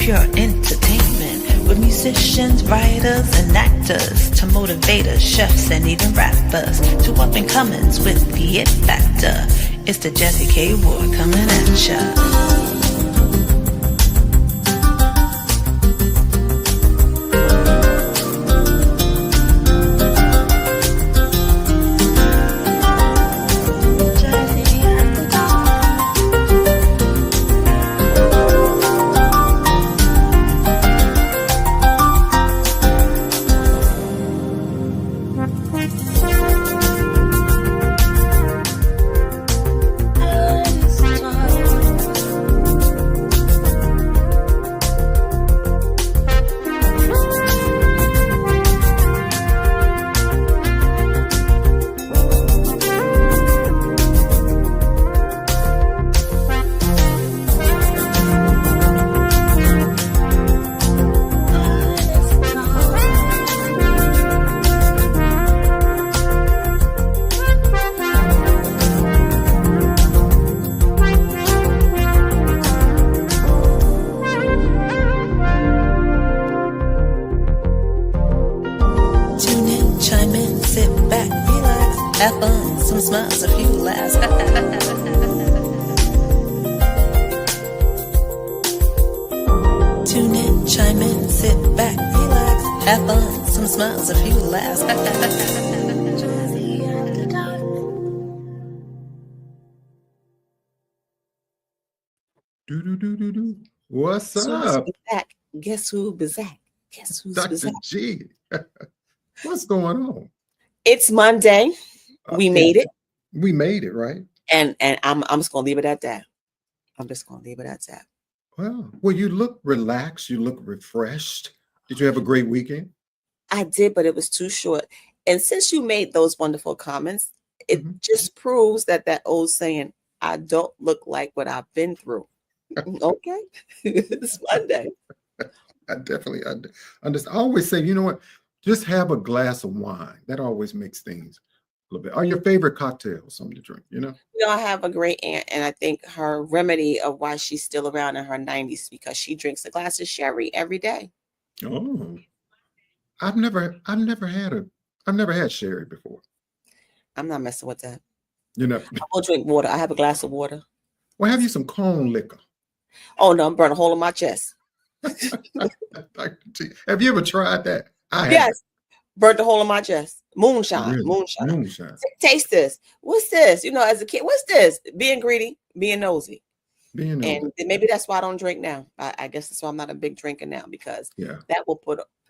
pure entertainment with musicians, writers, and actors to motivators, chefs, and even rappers to up and comings with the it factor. It's the Jazzie K.Ward coming at ya. Have fun, some smiles, a few laughs. Tune in, chime in, sit back, relax. Have fun, some smiles, a few laughs. Do. What's up? Back. Guess who is back? Guess who's Dr.G. What's going on? It's Monday. We made it. We made it, right? And I'm just gonna leave it at that. I'm just gonna leave it at that. Well, you look relaxed. You look refreshed. Did you have a great weekend? I did, but it was too short. And since you made those wonderful comments, it just proves that old saying, I don't look like what I've been through. Okay. It's Monday. I definitely understand. I always say, you know what? Just have a glass of wine. That always makes things a little bit. Are your favorite cocktails something to drink, you know? I have a great aunt, and I think her remedy of why she's still around in her 90s because she drinks a glass of sherry every day. Oh. I've never had sherry before. I'm not messing with that. You know, I will drink water. I have a glass of water. Well, have you some corn liquor? Oh no, I'm burning a hole in my chest. Have you ever tried that? Yes. Burnt a hole in my chest. Moonshine. Really? Moonshine. Taste this. What's this? You know, as a kid, what's this? Being greedy, being nosy. And maybe that's why I don't drink now. I guess that's why I'm not a big drinker now, because that will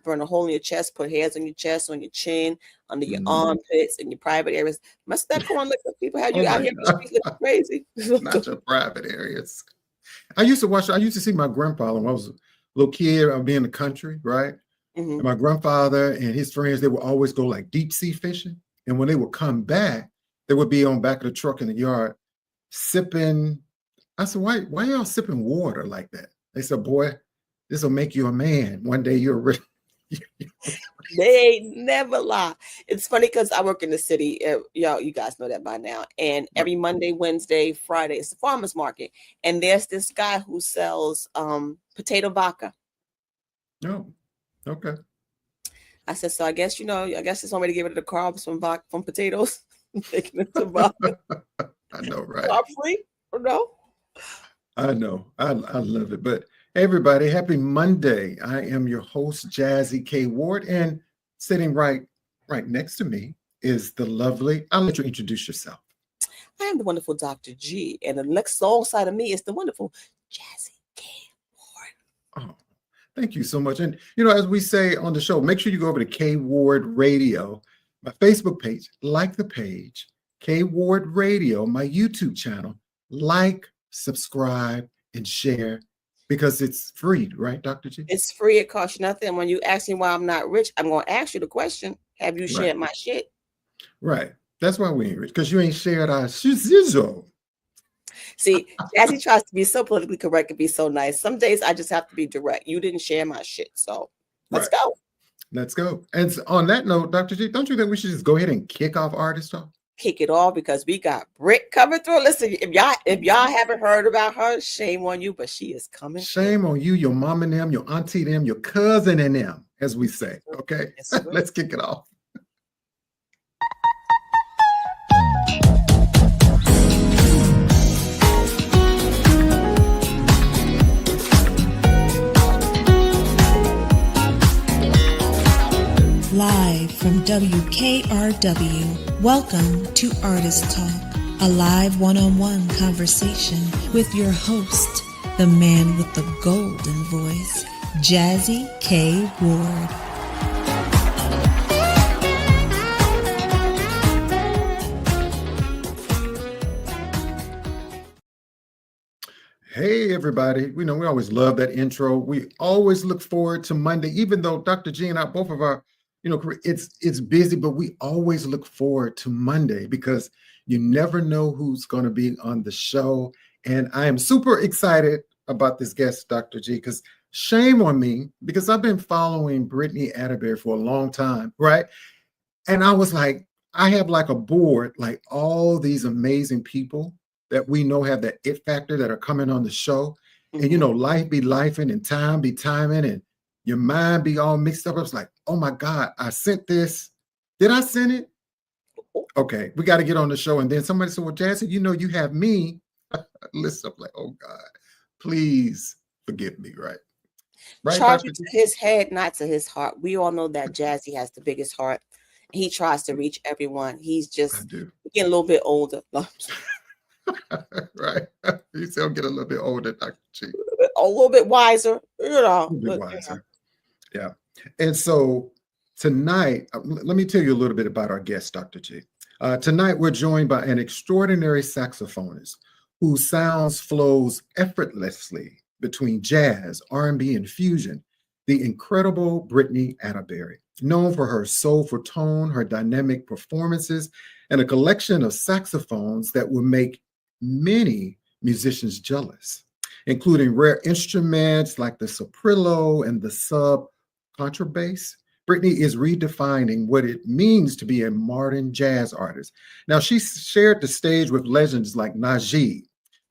burn a hole in your chest, put hairs on your chest, on your chin, under your armpits, in your private areas. Must that corn liquor? People have you out here looking crazy. Not your private areas. I used to see my grandfather when I was a little kid. I'd be in the country, right? And my grandfather and his friends, they would always go like deep sea fishing. And when they would come back, they would be on back of the truck in the yard sipping. I said, why y'all sipping water like that? They said, boy, this will make you a man. One day you're rich. They never lie. It's funny because I work in the city. Y'all, you guys know that by now. And every Monday, Wednesday, Friday, it's the farmer's market. And there's this guy who sells potato vodka. Oh, okay. I said, so I guess it's one way to get rid of the carbs from potatoes. Taking it to vodka. I know, right? Carb free or no? I know. I love it. But everybody, happy Monday. I am your host, Jazzie K.Ward, and sitting right next to me is the lovely, I'll let you introduce yourself. I am the wonderful Dr.G, and the next alongside of me is the wonderful Jazzie K.Ward. Oh, thank you so much. And, as we say on the show, make sure you go over to K.Ward Radio, my Facebook page, like the page, K.Ward Radio, my YouTube channel, like, subscribe, and share, because it's free, right, Dr. G? It's free. It costs you nothing. When you ask me why I'm not rich, I'm going to ask you the question, have you shared my shit? Right. That's why we ain't rich, because you ain't shared our shizzle. See, Jazzie tries to be so politically correct and be so nice. Some days I just have to be direct. You didn't share my shit, so let's go. Let's go. And on that note, Dr. G, don't you think we should just go ahead and kick off Artist Talk? kick it off because we got Britt coming through. Listen, if y'all haven't heard about her, shame on you, but she is coming. Shame on you, your mom and them, your auntie them, your cousin and them, as we say. Okay, let's kick it off. Live from WKRW, welcome to Artist Talk, a live one-on-one conversation with your host, the man with the golden voice, Jazzie K.Ward. Hey, everybody. We always love that intro. We always look forward to Monday, even though Dr. G and I, both of our it's busy, but we always look forward to Monday because you never know who's going to be on the show. And I am super excited about this guest, Dr. G, because shame on me, because I've been following Brittany Atterberry for a long time, right? And I was like, I have like a board, like all these amazing people that we know have that it factor that are coming on the show. Mm-hmm. And, life be lifing and time be timing and your mind be all mixed up. I was like, oh my God, I sent this. Did I send it? Okay, we got to get on the show. And then somebody said, well, Jazzie, you have me. Listen, I'm like, oh God, please forgive me, right? Charge it to his head, not to his heart. We all know that Jazzie has the biggest heart. He tries to reach everyone. He's just getting a little bit older. Right. You still get a little bit older, Dr. G. A little bit wiser, A little bit wiser. Yeah. And so tonight, let me tell you a little bit about our guest, Dr. G. Tonight, we're joined by an extraordinary saxophonist whose sounds flows effortlessly between jazz, R&B, and fusion, the incredible Brittany Atterberry, known for her soulful tone, her dynamic performances, and a collection of saxophones that will make many musicians jealous, including rare instruments like the soprillo and the sub contrabass. Brittany is redefining what it means to be a modern jazz artist. Now, she shared the stage with legends like Najee,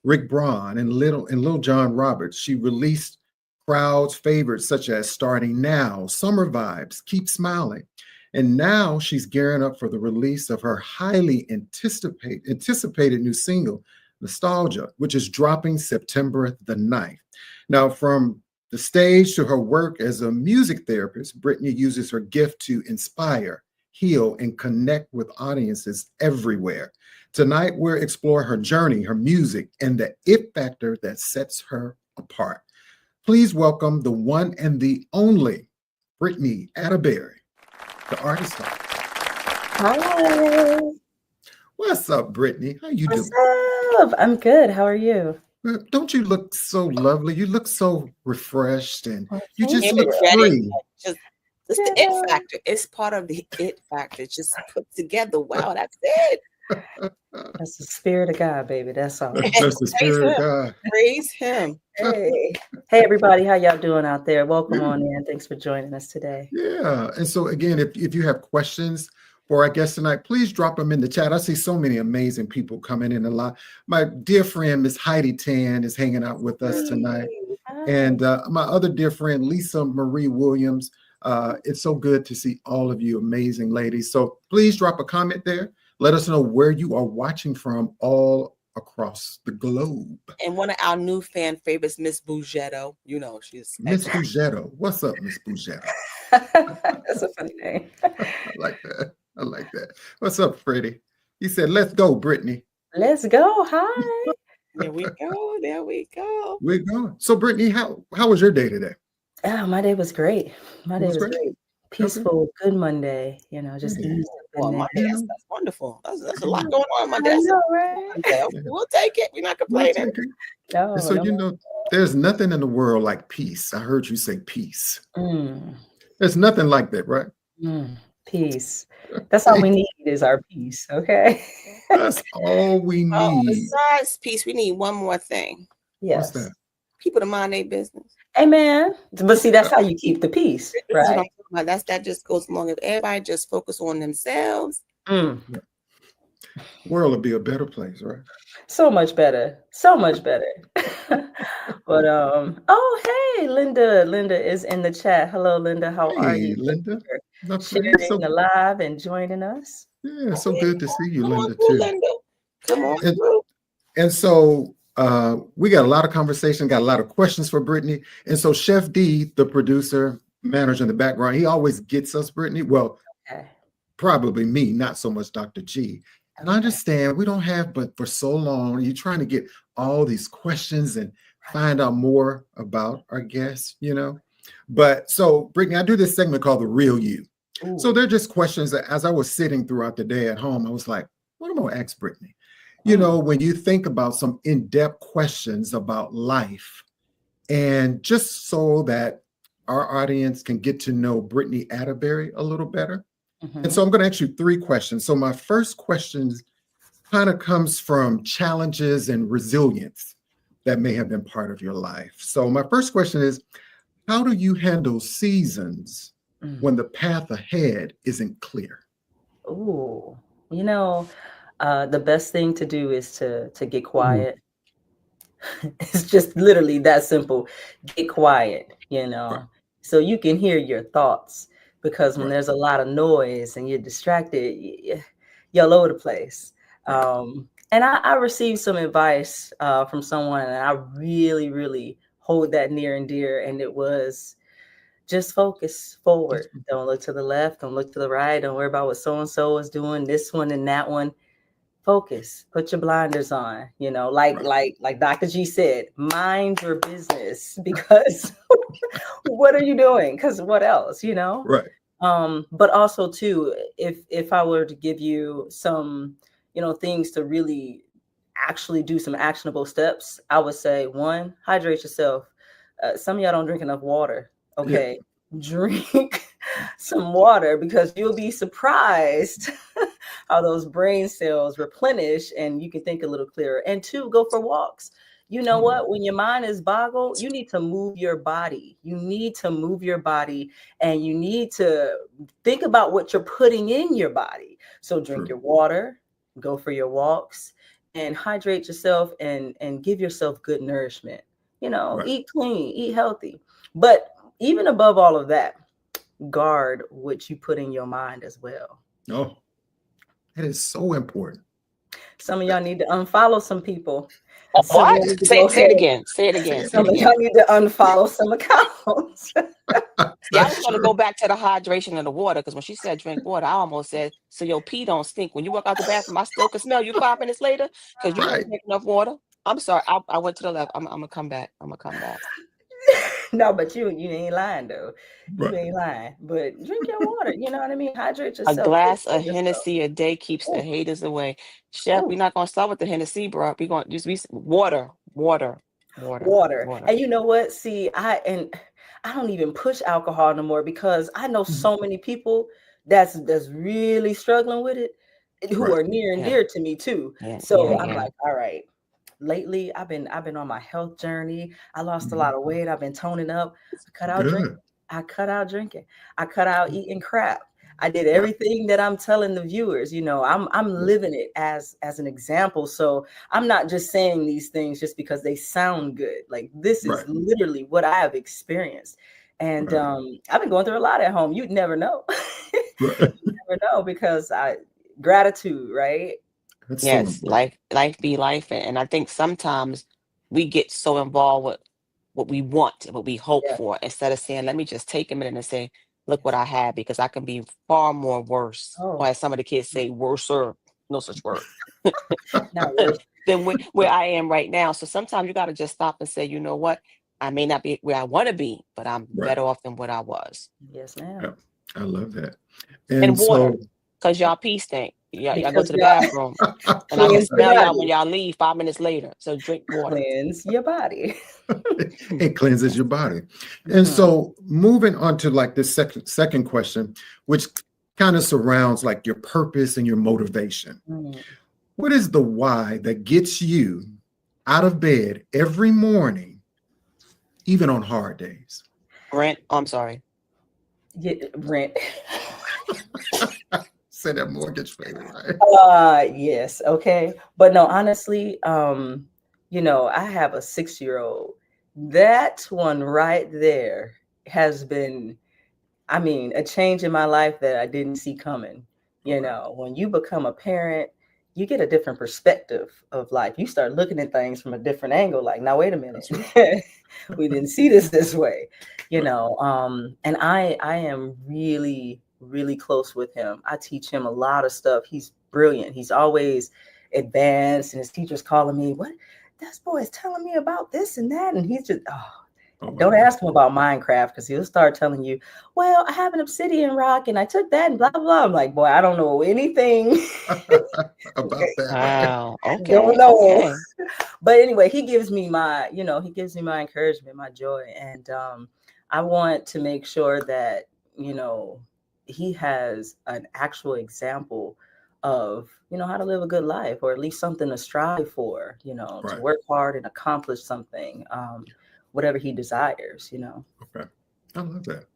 Rick Braun, and Lil John Roberts. She released crowds' favorites such as Starting Now, Summer Vibes, Keep Smiling. And now she's gearing up for the release of her highly anticipated new single, Nostalgia, which is dropping September the 9th. Now, from the stage to her work as a music therapist, Brittany uses her gift to inspire, heal, and connect with audiences everywhere. Tonight, we'll explore her journey, her music, and the it factor that sets her apart. Please welcome the one and the only Brittany Atterberry, the Artist Talk. Hi. What's up, Brittany? How you doing? What's up? I'm good. How are you? Don't you look so lovely? You look so refreshed and you just look free. Just the it factor. It's part of the it factor. Just put together. Wow, that's it. That's the spirit of God, baby. That's all. That's the spirit of God. Praise him. Hey, everybody. How y'all doing out there? Welcome on in. Thanks for joining us today. Yeah. And so again, if you have questions for our guest tonight, please drop them in the chat. I see so many amazing people coming in a lot. My dear friend, Miss Heidi Tan, is hanging out with us tonight. And my other dear friend, Lisa Marie Williams. It's so good to see all of you amazing ladies. So please drop a comment there. Let us know where you are watching from all across the globe. And one of our new fan favorites, Miss Bugetto. She's Miss Bugetto. What's up, Miss Bugetto? That's a funny name. I like that. What's up, Freddie? He said, let's go, Brittany. Let's go. Hi. There we go. We're going. So, Brittany, how was your day today? Oh, my day was great. My day was great. Peaceful, good Monday. Just easy. Monday, that's wonderful. That's a lot going on Monday. I know, right? Okay, we'll take it. We're not complaining. No, so, there's nothing in the world like peace. I heard you say peace. There's nothing like that, right? Peace. That's all we need is our peace. Okay. That's all we need. Besides peace, we need one more thing. Yes. What's that? People to mind their business. Amen. But see, that's how you keep the peace, right? That just goes along. If everybody just focus on themselves, world would be a better place, right? So much better. So much better. But oh hey, Linda is in the chat. Hello, Linda. How are you? Linda? Sharing live and joining us. Yeah, so good to see you, Come Linda, on, too. Linda. Come on through. And so we got a lot of conversation, got a lot of questions for Brittany. And so Chef D, the producer, manager in the background, he always gets us, Brittany. Well, probably me, not so much Dr. G. And I understand we don't have, but for so long, you're trying to get all these questions and find out more about our guests, you know. But so, Brittany, I do this segment called The Real You. Ooh. So they're just questions that as I was sitting throughout the day at home, I was like, what am I going to ask Brittany? You know, when you think about some in-depth questions about life, and just so that our audience can get to know Brittany Atterberry a little better. And so I'm going to ask you 3 questions. So my first question kind of comes from challenges and resilience that may have been part of your life. So my first question is, how do you handle seasons when the path ahead isn't clear? Oh, you know, the best thing to do is to get quiet. It's just literally that simple. Get quiet, you know, so you can hear your thoughts. Because when there's a lot of noise and you're distracted, you're all over the place. And I received some advice from someone, and I really, really hold that near and dear. And it was just focus forward. Don't look to the left. Don't look to the right. Don't worry about what so-and-so is doing, this one and that one. Focus, put your blinders on, you know, like Dr. G said, mind your business, because what are you doing? Because what else, you know? Right. But also too, if I were to give you some, you know, things to really actually do some actionable steps, I would say 1, hydrate yourself. Some of y'all don't drink enough water. Okay. Yeah. Drink some water, because you'll be surprised how those brain cells replenish and you can think a little clearer. And 2, go for walks. You know what? When your mind is boggled, you need to move your body. You need to move your body, and you need to think about what you're putting in your body. So drink your water, go for your walks, and hydrate yourself and give yourself good nourishment. You know, eat clean, eat healthy. But even above all of that, guard what you put in your mind as well. Oh, that is so important. Some of y'all need to unfollow some people. What? Say it again. Say it again. Some of y'all need to unfollow some accounts. Yeah, I was going to go back to the hydration of the water, because when she said drink water, I almost said, so your pee don't stink. When you walk out the bathroom, I still can smell you 5 minutes later because you didn't drink enough water. I'm sorry. I went to the left. I'm going to come back. No, but you ain't lying though. You ain't lying. But drink your water. You know what I mean? Hydrate yourself. A glass of Hennessy a day keeps the haters away. Chef, we're not gonna start with the Hennessy, bro. We're gonna just be water. And you know what? See, I don't even push alcohol no more, because I know so many people that's really struggling with it, who are near and dear to me too. So I'm like, all right. Lately, I've been on my health journey. I lost a lot of weight. I've been toning up. I cut out drinking. I cut out eating crap. I did everything that I'm telling the viewers. You know, I'm living it as an example. So I'm not just saying these things just because they sound good. Like, this is literally what I have experienced. And I've been going through a lot at home. You'd never know. You never know, because gratitude, right? Yes, life be life. And I think sometimes we get so involved with what we want and what we hope for, instead of saying, let me just take a minute and say, look what I have, because I can be far more worse. Or as some of the kids say, worser, no such word, than where I am right now. So sometimes you got to just stop and say, you know what? I may not be where I want to be, but I'm better off than what I was. Yes, ma'am. Yeah, I love that. And water, because y'all pee stink. Y'all go to the bathroom, and I can smell y'all when y'all leave 5 minutes later. So drink water. Cleanse your body. It cleanses your body. And so moving on to like this second question, which kind of surrounds like your purpose and your motivation. What is the why that gets you out of bed every morning, even on hard days? Rent. I'm sorry. Rent. Say that mortgage payment, right? Yes. Okay. But no, honestly, you know, I have a 6-year-old. That one right there has been, I mean, a change in my life that I didn't see coming. You know, when you become a parent, you get a different perspective of life. You start looking at things from a different angle. Like, now, wait a minute, we didn't see this way, you know. And I am really, really close with him. I teach him a lot of stuff. He's brilliant. He's always advanced, and his teacher's calling me, "What? This boy is telling me about this and that," and he's just, don't ask him about Minecraft, because he'll start telling you, "Well, I have an obsidian rock and I took that and blah, blah." I'm like, boy, I don't know anything about that. Wow. Okay. Don't know. Okay. But anyway, he gives me my encouragement, my joy. And I want to make sure that, you know, he has an actual example of, you know, how to live a good life, or at least something to strive for, you know, to work hard and accomplish something. Whatever he desires, you know. Okay, I love that.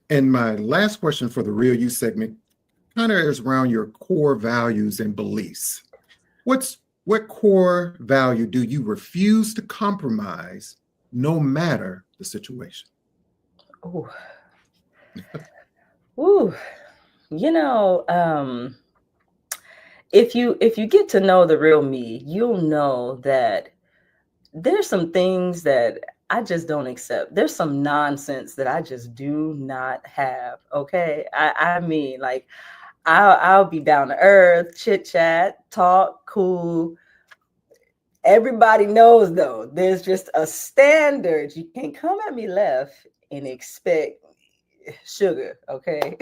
And my last question for the Real You segment kind of is around your core values and beliefs. What core value do you refuse to compromise no matter the situation? Ooh. Ooh. You know, if you get to know the real me, you'll know that there's some things that I just don't accept. There's some nonsense that I just do not have. Okay. I mean, like, I'll be down to earth, chit chat, talk, cool. Everybody knows, though, there's just a standard. You can't come at me left and expect sugar. Okay.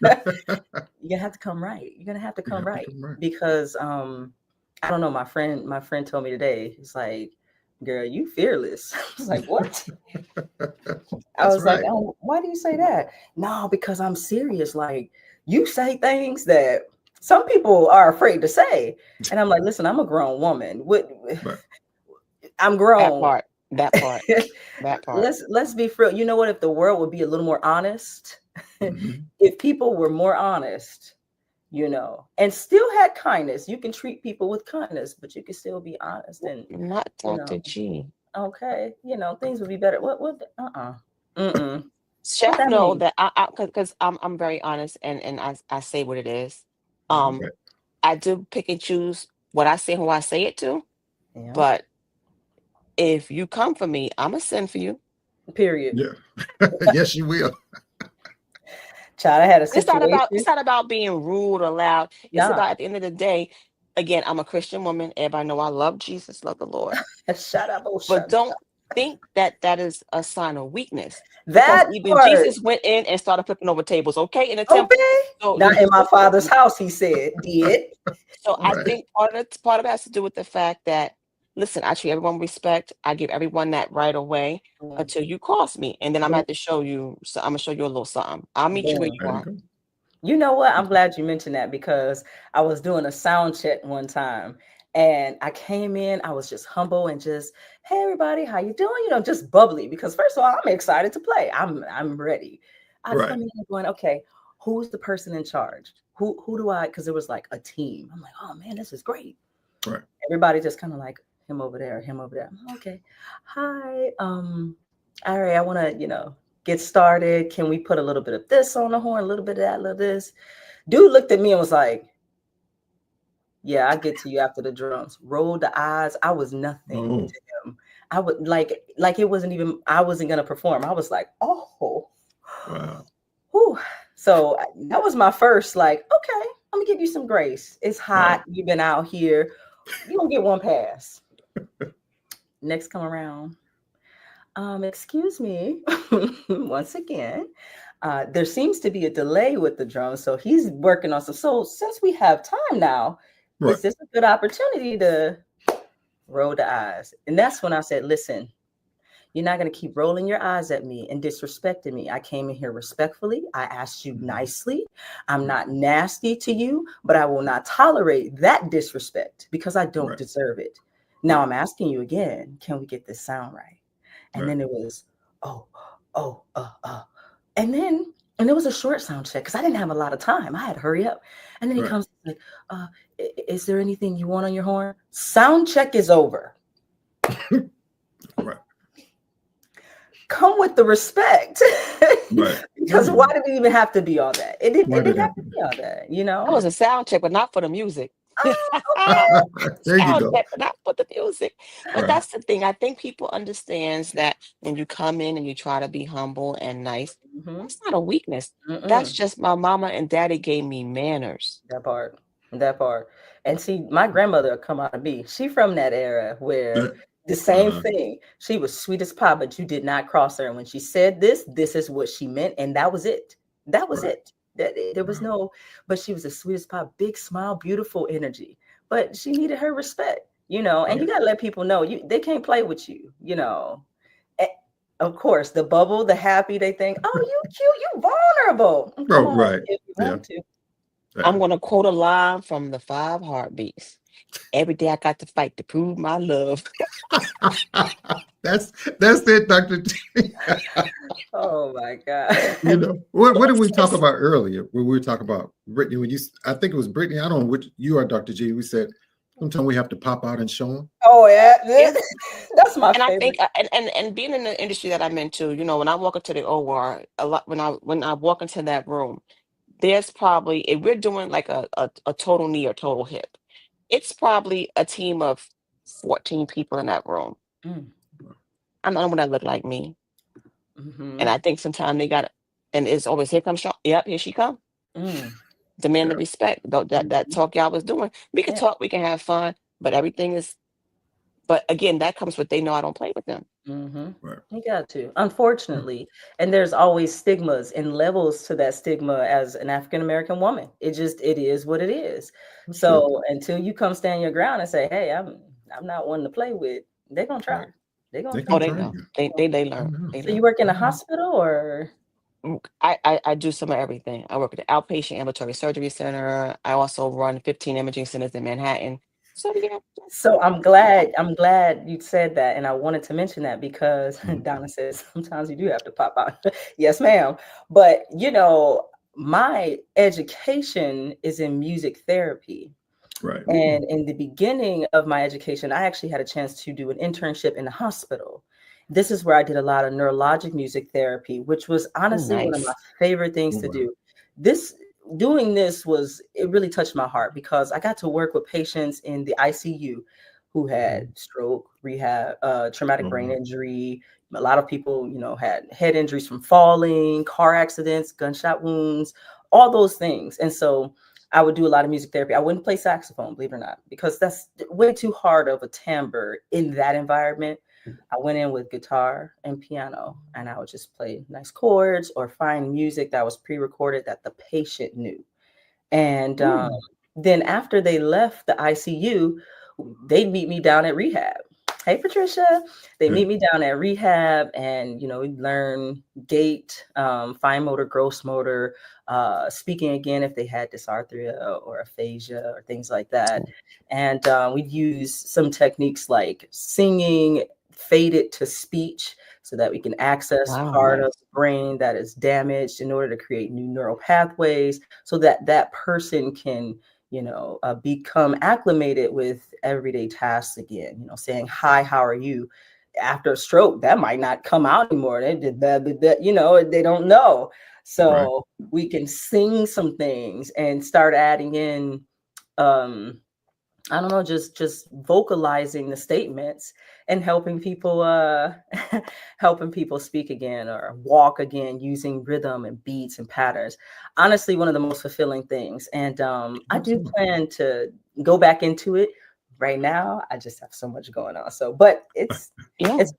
You're gonna have to come right. You're gonna have to come right. Because I don't know, my friend told me today, he's like, "Girl, you fearless." I was like, "What?" I was like, "Oh, why do you say that?" "No, because I'm serious. Like, you say things that some people are afraid to say." And I'm like, "Listen, I'm a grown woman. I'm grown." That part. Let's be real. You know what? If the world would be a little more honest, if people were more honest, you know, and still had kindness. You can treat people with kindness, but you can still be honest. And not Dr.G. Okay, you know, things would be better. Chef know that because I'm very honest, and I say what it is. I do pick and choose what I say, who I say it to. Yeah. But if you come for me, I'm gonna send for you. Period. Yeah. Yes, you will. Child, I had a situation. It's not about being rude or loud. It's about, at the end of the day, again, I'm a Christian woman. Everybody know I love Jesus, love the Lord. But don't think that is a sign of weakness. That even Jesus went in and started flipping over tables, okay? In the temple. So, not in my Father's house, he said, did. So I think part of it has to do with the fact that, listen, I treat everyone with respect. I give everyone that right away until you cross me. And then I'm going to show you. So I'm going to show you a little something. I'll meet you where you are. You know what? I'm glad you mentioned that, because I was doing a sound check one time and I came in, I was just humble and just, "Hey, everybody, how you doing?" You know, just bubbly, because first of all, I'm excited to play. I'm ready. I come in going, "Okay, who's the person in charge? Who do I?" Because it was like a team. I'm like, "Oh man, this is great." Right. Everybody just kind of like, him over there, him over there. "Okay, hi. All right, I want to, you know, get started. Can we put a little bit of this on the horn, a little bit of that, a little this?" Dude looked at me and was like, "Yeah, I'll get to you after the drums." Rolled the eyes. I was nothing to him. I would like it wasn't even, I wasn't gonna perform. I was like, "Oh, wow." Whew. So that was my first, like, "Okay, let me give you some grace. It's hot. You've been out here. You don't get one pass." Next come around. Excuse me, once again, there seems to be a delay with the drums. So he's working on some. So since we have time now, is this a good opportunity to roll the eyes? And that's when I said, "Listen, you're not going to keep rolling your eyes at me and disrespecting me. I came in here respectfully. I asked you nicely. I'm not nasty to you, but I will not tolerate that disrespect because I don't deserve it. Now I'm asking you again, can we get this sound right?" And then it was, and then And it was a short sound check because I didn't have a lot of time. I had to hurry up. And then he comes like, is there anything you want on your horn? Sound check is over. Right. Come with the respect. Right. Because why did it even have to be all that? It didn't have to be all that, you know? That was a sound check, but not for the music. There you go. Check, but not for the music. But that's the thing. I think people understands that when you come in and you try to be humble and nice, that's not a weakness. That's just my mama and daddy gave me manners. That part. And see, my grandmother come out of me. She from that era where the same thing. She was sweet as pie, but you did not cross her. And when she said this is what she meant. And that was it. That was it. There was no, but she was the sweetest pie, big smile, beautiful energy. But she needed her respect, you know, and you got to let people know they can't play with you, you know. And of course, the bubble, the happy, they think, oh, you cute, you vulnerable. Oh, right. If you want to. I'm going to quote a line from the 5 Heartbeats. Every day I got to fight to prove my love. That's it, Dr. G. Oh my God. You know, what did we talk about earlier when we were talking about Brittany? I think it was Brittany. I don't know which you are, Dr. G. We said sometimes we have to pop out and show them. Oh yeah. That's my favorite. I think and being in the industry that I'm into, you know, when I walk into the OR, a lot when I walk into that room, there's probably, if we're doing like a total knee or total hip, it's probably a team of 14 people in that room. I don't know what that look like me. And I think sometimes they got it, and it's always, here comes Sean. Yep, here she come. Demand the respect. That talk y'all was doing. We can talk, we can have fun, but everything is. But again, that comes with they know I don't play with them. You got to, unfortunately, and there's always stigmas and levels to that stigma as an African American woman. It is what it is. So until you come stand your ground and say, hey, I'm not one to play with, they're gonna try. They're gonna try. They know. They learn. So you work in a hospital or? I do some of everything. I work at the outpatient ambulatory surgery center. I also run 15 imaging centers in Manhattan. So yeah. So I'm glad you said that, and I wanted to mention that because Donna says sometimes you do have to pop out. Yes, ma'am. But you know, my education is in music therapy. Right. And in the beginning of my education, I actually had a chance to do an internship in the hospital. This is where I did a lot of neurologic music therapy, which was honestly one of my favorite things to do. Doing this it really touched my heart because I got to work with patients in the ICU who had stroke, rehab, traumatic brain injury. A lot of people, you know, had head injuries from falling, car accidents, gunshot wounds, all those things. And so I would do a lot of music therapy. I wouldn't play saxophone, believe it or not, because that's way too hard of a timbre in that environment. I went in with guitar and piano, and I would just play nice chords or find music that was pre-recorded that the patient knew. And then after they left the ICU, they'd meet me down at rehab. Hey, Patricia. They meet me down at rehab, and, you know, we learn gait, fine motor, gross motor, speaking again if they had dysarthria or aphasia or things like that. And we'd use some techniques like singing, faded to speech, so that we can access part of the brain that is damaged in order to create new neural pathways so that that person can, you know, become acclimated with everyday tasks again. You know, saying, hi, how are you? After a stroke, that might not come out anymore. They did that, you know, they don't know. So we can sing some things and start adding in, I don't know, just vocalizing the statements and helping people speak again or walk again using rhythm and beats and patterns. Honestly, one of the most fulfilling things. And I do plan to go back into it. Right now, I just have so much going on. So, but it's that's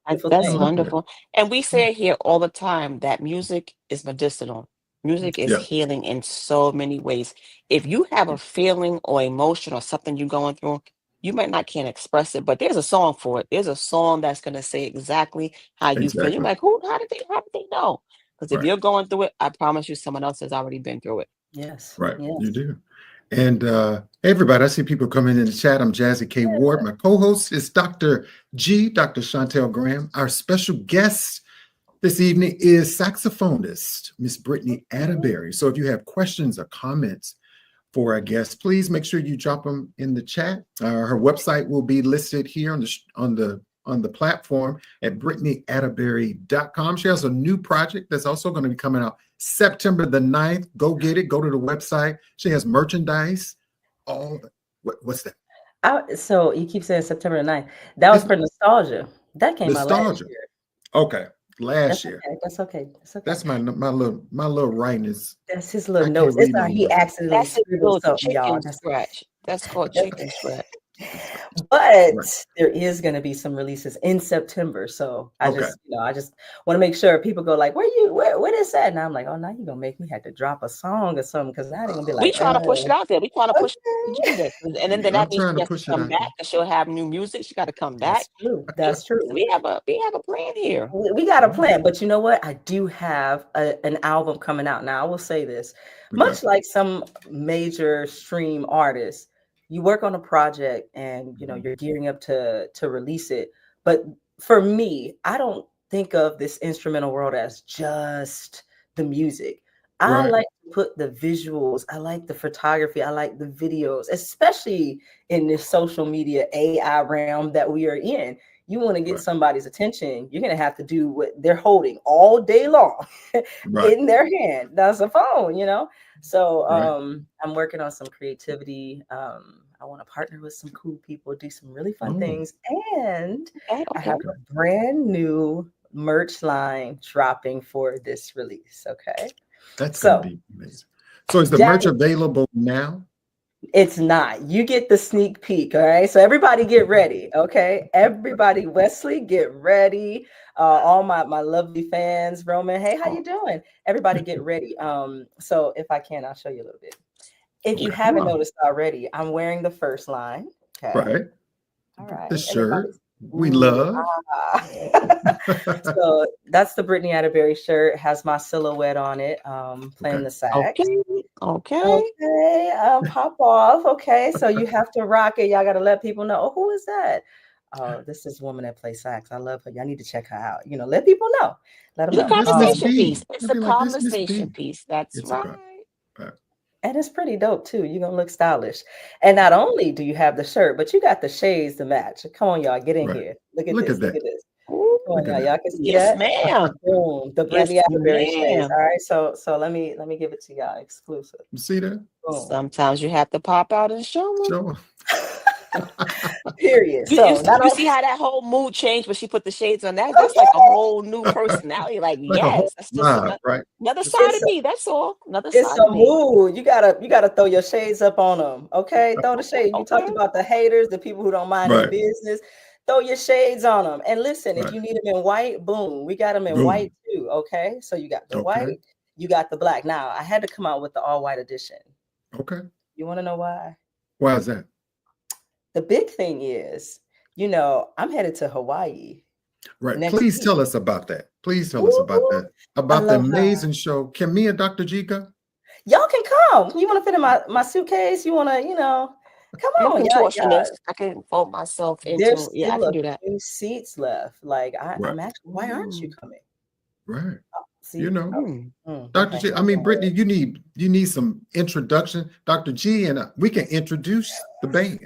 wonderful. And we say here all the time that music is medicinal. Music is healing in so many ways. If you have a feeling or emotion or something you're going through, you might not can't express it, but there's a song for it. There's a song that's going to say exactly how you feel. You're like, how did they know? Because if you're going through it, I promise you someone else has already been through it. Yes. Right. Yes. You do. And everybody, I see people coming in the chat. I'm Jazzie K.Ward. My co-host is Dr.G, Dr. Shontell Graham. Our special guest, this evening is saxophonist Miss Brittany Atterberry. So if you have questions or comments for our guests, please make sure you drop them in the chat. Her website will be listed here on the platform at BrittanyAtterberry.com. She has a new project that's also going to be coming out September the 9th. Go get it. Go to the website. She has merchandise. What's that? So you keep saying September the 9th. That was for Nostalgia. That came out last year. Okay. Last year. Okay. That's okay. That's my little writing is. That's his little notes. It's not he accidentally scribbled something, y'all. That's called chicken scratch. But there is going to be some releases in September, so I just want to make sure people go like, where is that? And I'm like, oh, now you're gonna make me have to drop a song or something because now they're gonna be like, we trying to push it out there. We trying to push it, and then that means she has to come back and she'll have new music. She got to come back. That's true. We have a plan here. We got a plan, but you know what? I do have an album coming out now. I will say this, much like some major stream artists. You work on a project and you're gearing up to release it. But for me, I don't think of this instrumental world as just the music. I like to put the visuals, I like the photography, I like the videos, especially in this social media AI realm that we are in. You want to get somebody's attention, you're going to have to do what they're holding all day long in their hand. That's a phone, So I'm working on some creativity. I want to partner with some cool people, do some really fun things. And I have a brand new merch line dropping for this release. Okay. That's going to be amazing. So is the merch available now? It's not. You get the sneak peek. All right. So everybody get ready. Okay. Everybody, Wesley, get ready. All my lovely fans, Roman. Hey, how you doing? Everybody get ready. So if I can, I'll show you a little bit. If you haven't noticed already, I'm wearing the first line. Okay. Right. All right. The shirt we love. So that's the Brittany Atterberry shirt. Has my silhouette on it. Playing the sax. Okay. Pop off. Okay. So you have to rock it. Y'all got to let people know. Oh, who is that? Oh, this is a woman that plays sax. I love her. Y'all need to check her out. Let people know. Let them know. Conversation piece. It's a conversation piece. That's right. And it's pretty dope too. You're gonna look stylish. And not only do you have the shirt, but you got the shades to match. Come on, y'all, get in here. Look at this. Look at this. Come on, y'all can see that. Ma'am. Boom. The Brittany Atterberry shades. All right. So let me give it to y'all exclusive. You see that? Boom. Sometimes you have to pop out and show them. Period. You see how that whole mood changed when she put the shades on? That's like a whole new personality. Like yes, that's just another side of me. That's all. It's a mood. You gotta throw your shades up on them. Okay, throw the shades. You talked about the haters, the people who don't mind their business. Throw your shades on them. And listen, if you need them in white, boom, we got them in white too. Okay, so you got the white, you got the black. Now I had to come out with the all white edition. Okay. You want to know why? Why is that? The big thing is, I'm headed to Hawaii. Right. Please tell us about that. Please tell us about that. About the amazing show. Can me and Dr.G go? Y'all can come. You want to fit in my suitcase? You want to, come on. I can fold myself into. I can do that. 2 seats left. Like I'm actually. Why aren't you coming? Right. Dr. G. I mean, Brittany, you need some introduction. Dr. G and we can introduce the band.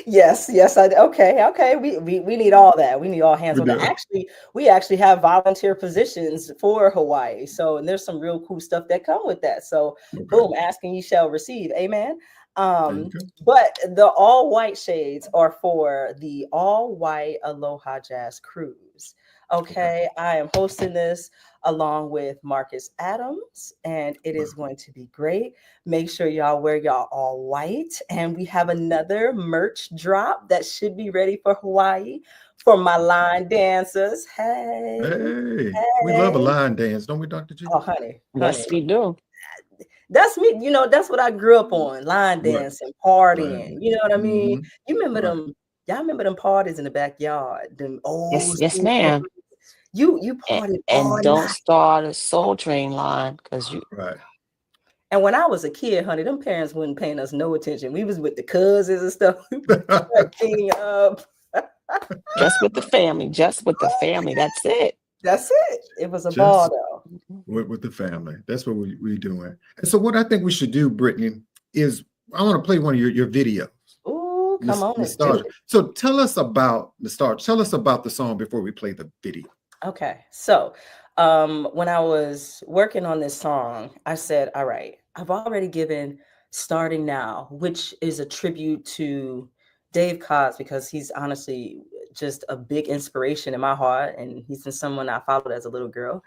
Yes. Okay. We need all that. We need all hands on that. Actually, we actually have volunteer positions for Hawaii. So, and there's some real cool stuff that come with that. So, boom, asking ye shall receive. Amen. But the all white shades are for the all white Aloha Jazz Cruise. Okay. I am hosting this along with Marcus Adams, and it is going to be great. Make sure y'all wear y'all all white. And we have another merch drop that should be ready for Hawaii for my line dancers. Hey. We love a line dance, don't we, Dr. G? Oh, honey. Yes, we do. That's me. That's what I grew up on. Line dancing, partying. You know what I mean? You remember them? Y'all remember them parties in the backyard? Them yes, ma'am. You partied and don't start a Soul Train line because you And when I was a kid, honey, them parents wouldn't paying us no attention. We was with the cousins and stuff. Cleaning up. Just with the family. That's it. That's it. It was a ball though. With the family. That's what we're doing. And so what I think we should do, Brittany, is I want to play one of your videos. Ooh, come on. Nostalgia. So tell us about Nostalgia. Tell us about the song before we play the video. Okay. So when I was working on this song, I said, all right, I've already given Starting Now, which is a tribute to Dave Coz, because he's honestly just a big inspiration in my heart. And he's been someone I followed as a little girl.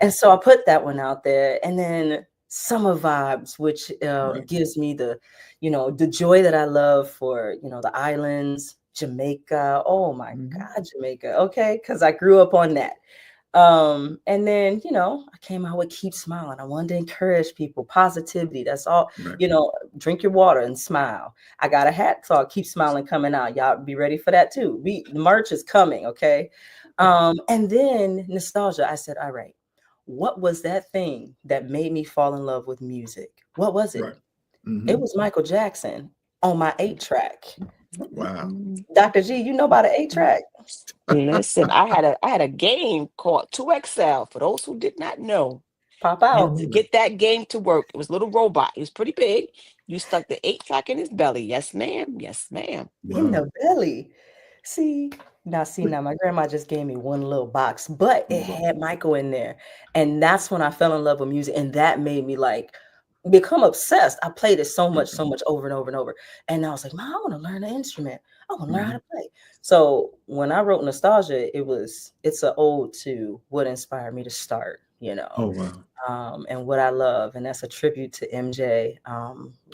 And so I put that one out there. And then Summer Vibes, which gives me the, the joy that I love for, the islands, Jamaica. Oh my God, Jamaica. Okay. Because I grew up on that. And then, I came out with Keep Smiling. I wanted to encourage people, positivity. That's all, drink your water and smile. I got a hat called Keep Smiling coming out. Y'all be ready for that too. The merch is coming. Okay. And then Nostalgia. I said, all right, what was that thing that made me fall in love with music? What was it? Right. It was Michael Jackson on my 8-track. Wow. Dr.G, you know about an 8-track? Listen, I had a game called 2XL for those who did not know. Pop out. To get that game to work. It was a little robot. It was pretty big. You stuck the 8-track in his belly. Yes, ma'am. Yes, ma'am. Wow. In the belly. See, now my grandma just gave me one little box, but it had Michael in there. And that's when I fell in love with music. And that made me become obsessed. I played it so much over and over and over. And I was like, Mom, I want to learn an instrument. I want to learn how to play. So when I wrote Nostalgia, it's an ode to what inspired me to start, Oh, wow. And what I love. And that's a tribute to MJ,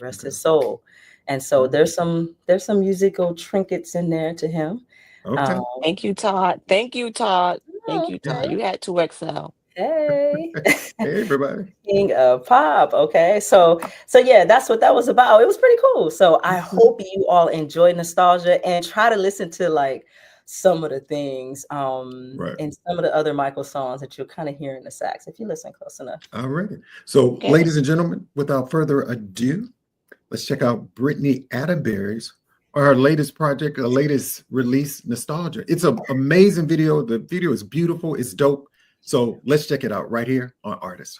rest his soul. And so there's some musical trinkets in there to him. Okay. Thank you, Todd. Thank you, Todd. You had 2XL. Hey. Hey, everybody. King of Pop. Okay. So yeah, that's what that was about. It was pretty cool. So I hope you all enjoy Nostalgia and try to listen to some of the things and some of the other Michael songs that you'll kind of hear in the sax if you listen close enough. All right. So ladies and gentlemen, without further ado, let's check out Brittany Atterberry's her latest project, her latest release, Nostalgia. It's an amazing video. The video is beautiful. It's dope. So let's check it out right here on Artist.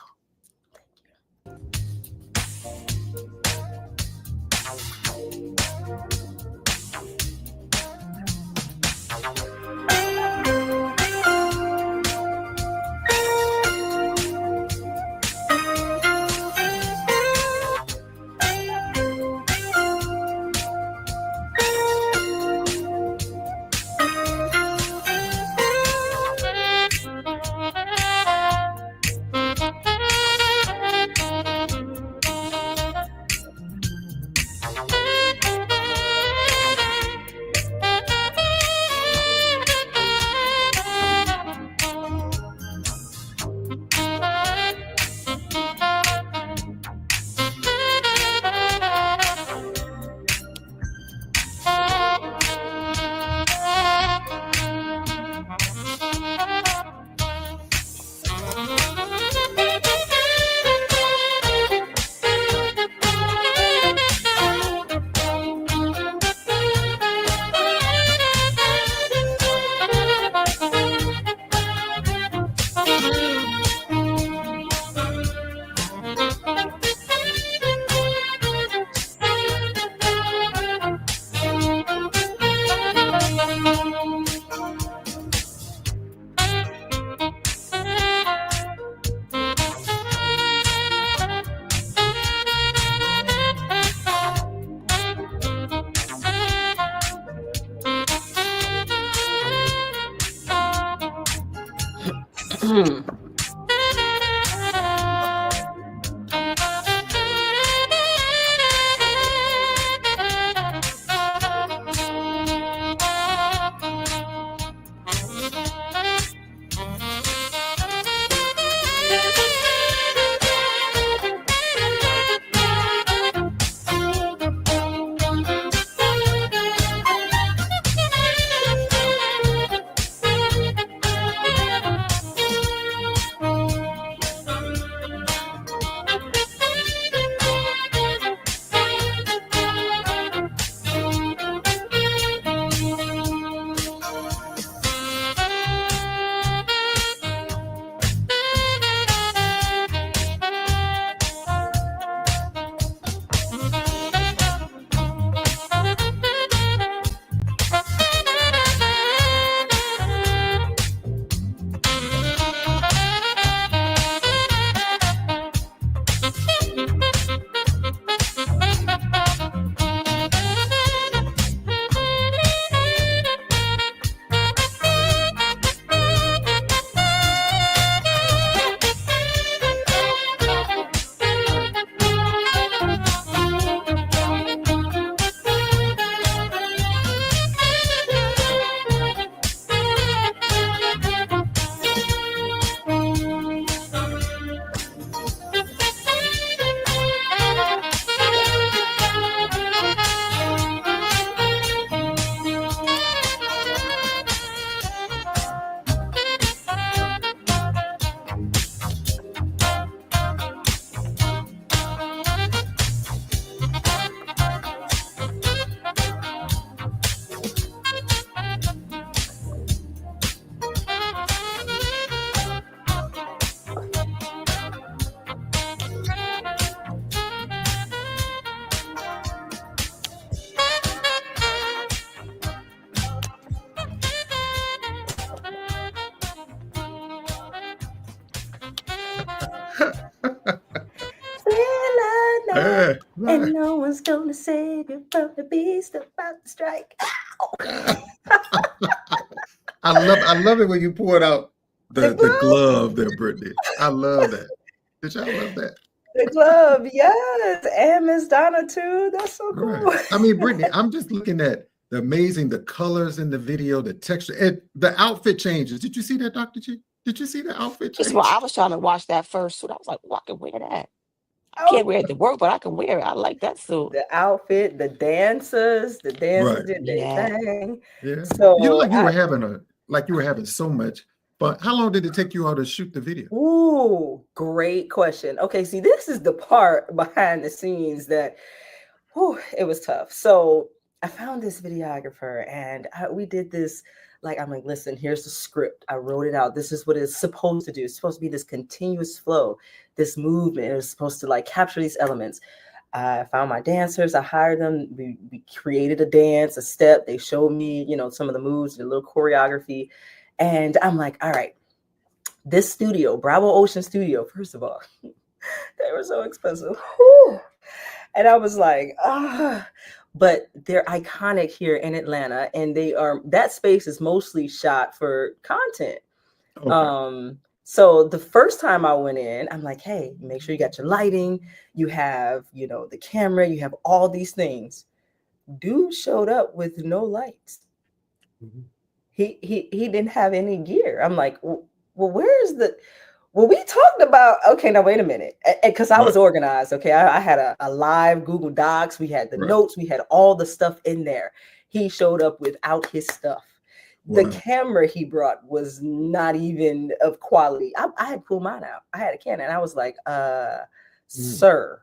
And no one's gonna save you from the beast about to strike. I love it when you poured out the glove there, Brittany. I love that. Did y'all love that? The glove, yes. And Miss Donna too. That's so cool. Right. I mean, Brittany, I'm just looking at the colors in the video, the texture, and the outfit changes. Did you see that, Dr. G? Did you see the outfit change? Well, I was trying to watch that first suit. I was like, well, I can wear that. I can't wear it to work, but I can wear it. I like that suit. The outfit, the dancers did their thing. Yeah. So you look like you were having so much fun. How long did it take you all to shoot the video? Ooh, great question. Okay, see, this is the part behind the scenes that it was tough. So I found this videographer and we did this. Like, I'm like, listen, here's the script. I wrote it out. This is what it's supposed to do. It's supposed to be this continuous flow, this movement. It was supposed to like capture these elements. I found my dancers. I hired them. We created a dance, a step. They showed me, some of the moves, the little choreography. And I'm like, all right, this studio, Bravo Ocean Studio, first of all, they were so expensive. Whew. And I was like, but they're iconic here in Atlanta, and that space is mostly shot for content. Okay. So the first time I went in, I'm like, hey, make sure you got your lighting, you have, the camera, you have all these things. Dude showed up with no lights. Mm-hmm. He didn't have any gear. I'm like, well, where's the... Well, we talked about, okay, now wait a minute, because I was organized, okay? I had a live Google Docs. We had the notes. We had all the stuff in there. He showed up without his stuff. The camera he brought was not even of quality. I had pulled mine out. I had a Canon. I was like, sir,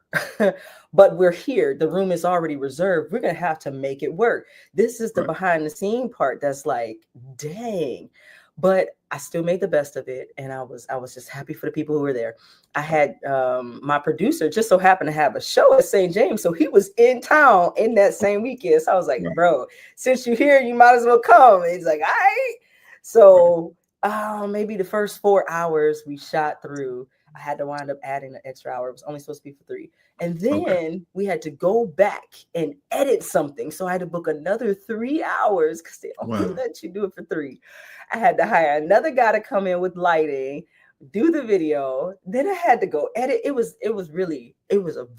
but we're here. The room is already reserved. We're going to have to make it work. This is the behind the scene part that's like, dang. But I still made the best of it, and I was just happy for the people who were there. I had my producer just so happened to have a show at St. James, so he was in town in that same weekend. So I was like, bro, since you're here, you might as well come. And he's like, all right. So maybe the first 4 hours we shot through, I had to wind up adding an extra hour. It was only supposed to be for 3. And then we had to go back and edit something. So I had to book another 3 hours because they only let you do it for 3. I had to hire another guy to come in with lighting, do the video. Then I had to go edit. It was a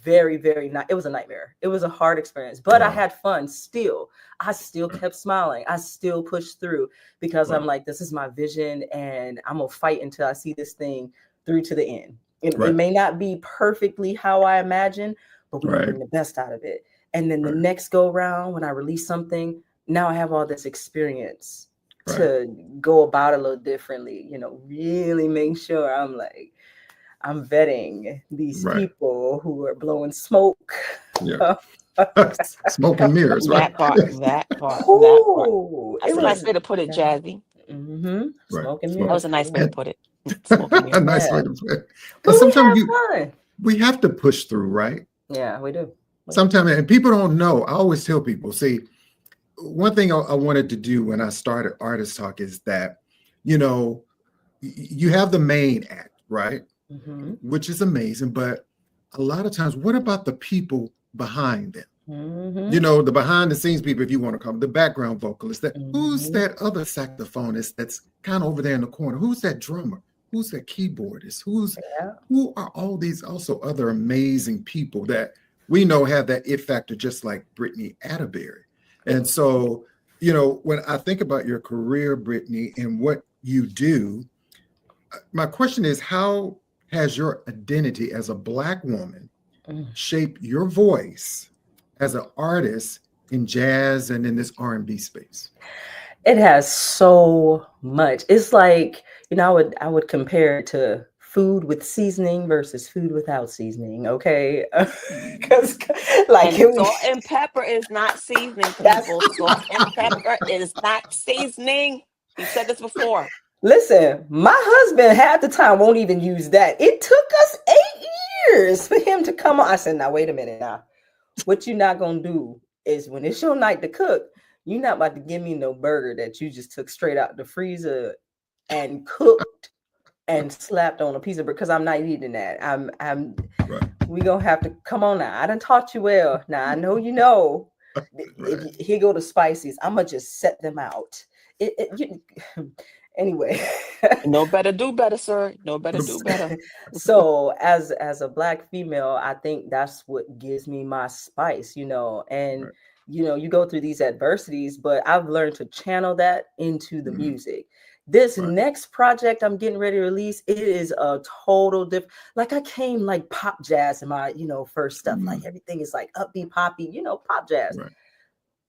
very, very it was a nightmare. It was a hard experience, but I had fun still. I still kept smiling. I still pushed through because I'm like, this is my vision and I'm going to fight until I see this thing through to the end. It may not be perfectly how I imagine, but we bring the best out of it. And then the next go round, when I release something, now I have all this experience to go about it a little differently, really make sure I'm vetting these people who are blowing smoke. Yeah. Smoke and mirrors, right? That part. That's a nice way to put it, Jazzie. Mm-hmm. Smoke and mirrors. That was a nice way to put it. A nice way to put it. But sometimes we have to push through, right? Yeah, we do. Sometimes, and people don't know. I always tell people, see, one thing I wanted to do when I started Artist Talk is that, you have the main act, right? Mm-hmm. Which is amazing. But a lot of times, what about the people behind them? Mm-hmm. The behind the scenes people, if you want to call them, the background vocalist. Who's that other saxophonist that's kind of over there in the corner? Who's that drummer? Who's that keyboardist? Who are all these also other amazing people that we know have that it factor, just like Brittany Atterberry? And so, when I think about your career, Brittany, and what you do, my question is, how has your identity as a Black woman shaped your voice as an artist in jazz and in this R&B space? It has so much. It's like, I would compare it to food with seasoning versus food without seasoning. Okay. Because salt and pepper is not seasoning, people. Salt and pepper is not seasoning. We said this before. Listen, my husband half the time won't even use that. It took us 8 years for him to come on. I said, now wait a minute now. What you're not gonna do is when it's your night to cook, you're not about to give me no burger that you just took straight out the freezer and cooked and slapped on a piece of bread because I'm not eating that. I'm right. We gonna have to come on now. I done taught you well. Now I know you know. Right. Here go the spices. I'm gonna just set them out. Anyway. No better, do better, sir. No better, do better. So as a Black female, I think that's what gives me my spice, and right. You go through these adversities, but I've learned to channel that into the music. This next project I'm getting ready to release, it is a total different. Like I came like pop jazz in my, first stuff. Like everything is like upbeat, poppy, pop jazz. Right.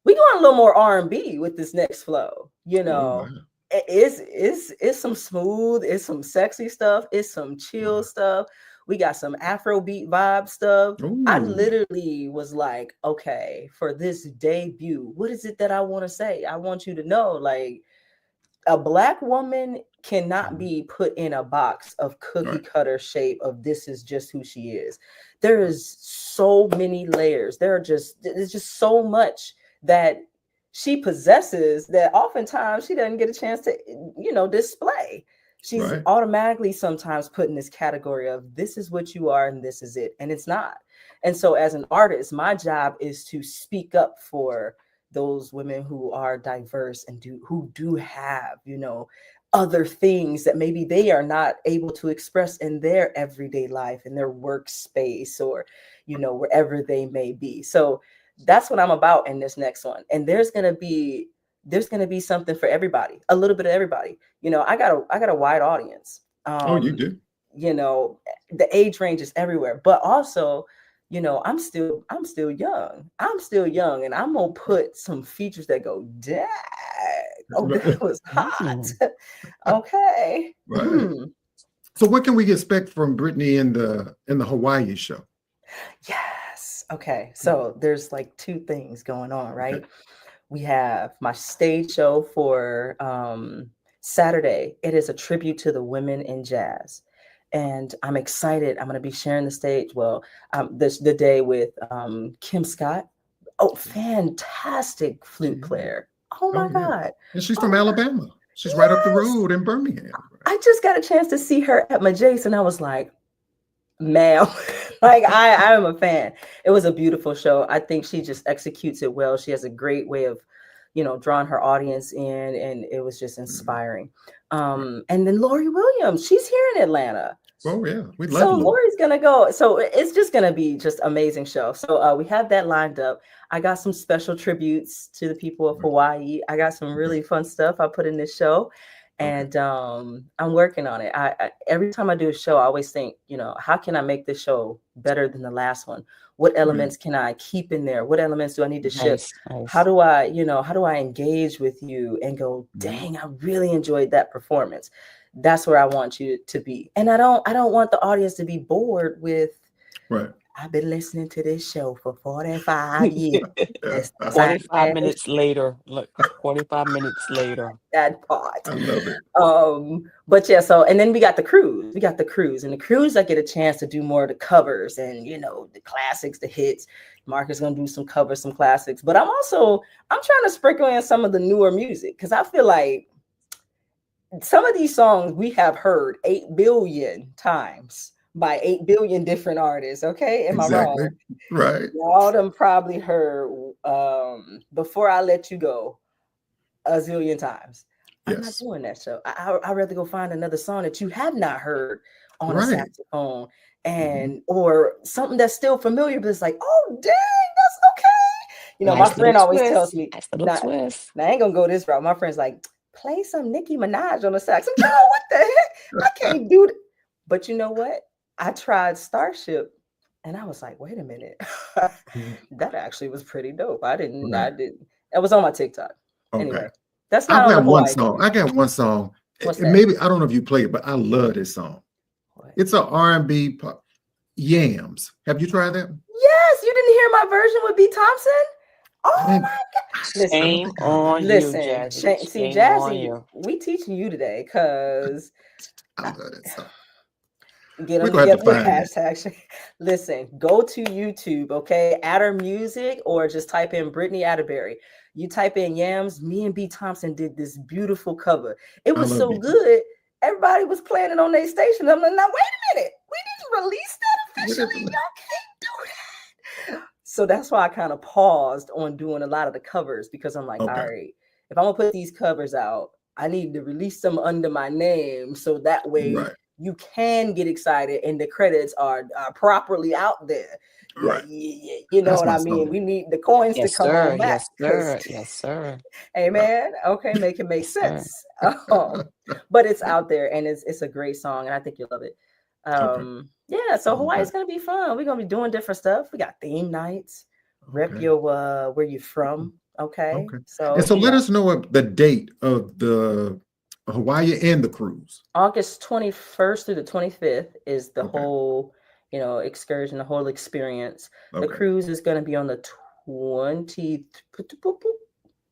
We going a little more R&B with this next flow, Oh, wow. It's some smooth, it's some sexy stuff, it's some chill stuff. We got some Afrobeat vibe stuff. Ooh. I literally was like, okay, for this debut, what is it that I want to say? I want you to know, like, a Black woman cannot be put in a box of cookie cutter shape of this is just who she is. There is so many layers. There's just so much that she possesses that oftentimes she doesn't get a chance to, display. She's automatically sometimes put in this category of this is what you are and this is it. And it's not. And so as an artist, my job is to speak up for those women who are diverse and who do have, other things that maybe they are not able to express in their everyday life, in their workspace, or, wherever they may be. So that's what I'm about in this next one. And there's going to be something for everybody, a little bit of everybody. I got a wide audience. You do. The age range is everywhere, but also, I'm still young. I'm still young, and I'm gonna put some features that go, dang, oh, that was hot. Okay. Right. So what can we expect from Brittany in the Hawaii show? Yes. Okay. So there's like two things going on, right? Okay. We have my stage show for Saturday. It is a tribute to the women in jazz. And I'm excited. I'm going to be sharing the stage. Well, the day with Kim Scott. Oh, fantastic flute player. Oh my God. And she's from Alabama. She's right up the road in Birmingham. I just got a chance to see her at Majace, and I was like, ma'am, like I am a fan. It was a beautiful show. I think she just executes it well. She has a great way of, drawing her audience in, and it was just inspiring. And then Lori Williams, she's here in Atlanta. Oh yeah, we love. So Lori's gonna go. So it's just gonna be just amazing show. So we have that lined up. I got some special tributes to the people of Hawaii. I got some really fun stuff I put in this show, and I'm working on it. I every time I do a show, I always think, how can I make this show better than the last one? What elements can I keep in there? What elements do I need to shift? Nice. How do I engage with you and go, dang, I really enjoyed that performance. That's where I want you to be. And I don't want the audience to be bored with, I've been listening to this show for 45 years. 45 minutes later. Look, 45 minutes later. That part. I love it. But yeah, so, and then we got the cruise. And the cruise, I get a chance to do more of the covers and, the classics, the hits. Mark is going to do some covers, some classics. But I'm trying to sprinkle in some of the newer music, because I feel like some of these songs we have heard 8 billion times by 8 billion different artists. Okay. Am I wrong? Right. All them probably heard Before I Let You Go a zillion times. Yes. I'm not doing that show. I'd rather go find another song that you have not heard on a saxophone and or something that's still familiar, but it's like, oh dang, that's okay. Nice, my friend always tells me, now, I ain't gonna go this route. My friend's like, play some Nicki Minaj on the sax. I'm like, what the heck? I can't do that. But you know what? I tried Starship, and I was like, wait a minute. That actually was pretty dope. I didn't. It was on my TikTok. Okay. Anyway, that's not. I got one song. I got one song. Maybe I don't know if you play it, but I love this song. What? It's an R&B pop. Yams. Have you tried that? Yes. You didn't hear my version with B. Thompson? Oh my God. Shame on you, Jazzie. See, Jazzie, we teaching you today, because I love that song. Get them together with hashtag. Listen, go to YouTube, okay? Add her music, or just type in Brittany Atterberry. You type in Yams. Me and B. Thompson did this beautiful cover. It was so good. everybody was playing it on their station. I'm like, now wait a minute, we didn't release that officially. Y'all can't do that. So that's why I kind of paused on doing a lot of the covers, because I'm like, all right, if I'm gonna put these covers out, I need to release them under my name, so that way you can get excited and the credits are properly out there. Right. Yeah, you know what I mean? Song. We need the coins to come on back. Yes, sir. Amen. Okay, make it make sense. But it's out there, and it's a great song, and I think you'll love it. Yeah, so Hawaii's gonna be fun. We're gonna be doing different stuff. We got theme nights. Rep your where you from. Okay. So let us know the date of the Hawaii and the cruise. August 21st through the 25th is the whole, excursion, the whole experience. The cruise is going to be on the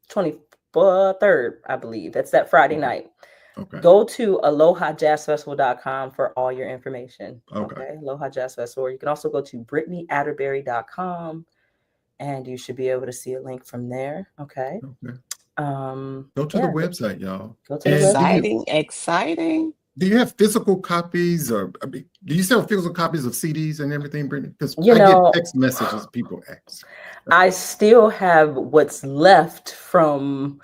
23rd, I believe. That's that Friday night. Go to alohajazzfestival.com for all your information. Aloha Jazz Festival. You can also go to brittanyatterberry.com. And you should be able to see a link from there. Go to the website, y'all. Go to the website. Exciting. Do you have physical copies, or do you sell physical copies of CDs and everything, Brittany? Because I get text messages, people ask. I still have what's left from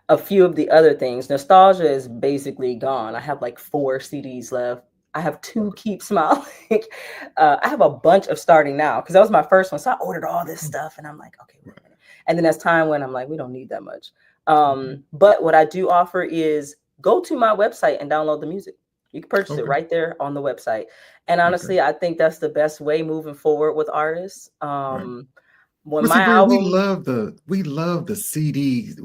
a few of the other things. Nostalgia is basically gone. I have like 4 CDs left. I have 2 Keep Smiling. I have a bunch of Starting Now, because that was my first one. So I ordered all this stuff, and I'm like, okay, wait a minute. And then as time went, I'm like, we don't need that much. But what I do offer is go to my website and download the music. You can purchase it right there on the website. And honestly, I think that's the best way moving forward with artists. When my album, we love the CDs.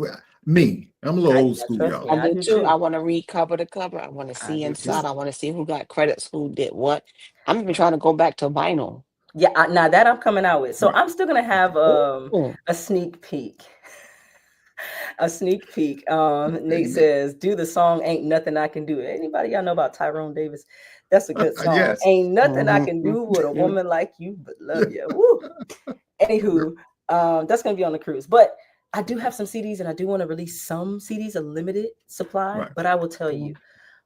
Me, I'm a little old school, y'all. I do too. I want to read cover to cover. I want to see inside. I want to see who got credits, who did what. I'm even trying to go back to vinyl. Yeah, now that I'm coming out with. So I'm still gonna have a sneak peek. A sneak peek. Nate says, "Do the song Ain't Nothing I Can Do." Anybody y'all know about Tyrone Davis? That's a good song. Yes. Ain't nothing I can do with a woman like you, but love you. Woo. Anywho, that's gonna be on the cruise, but I do have some CDs, and I do want to release some CDs, a limited supply. But I will tell you,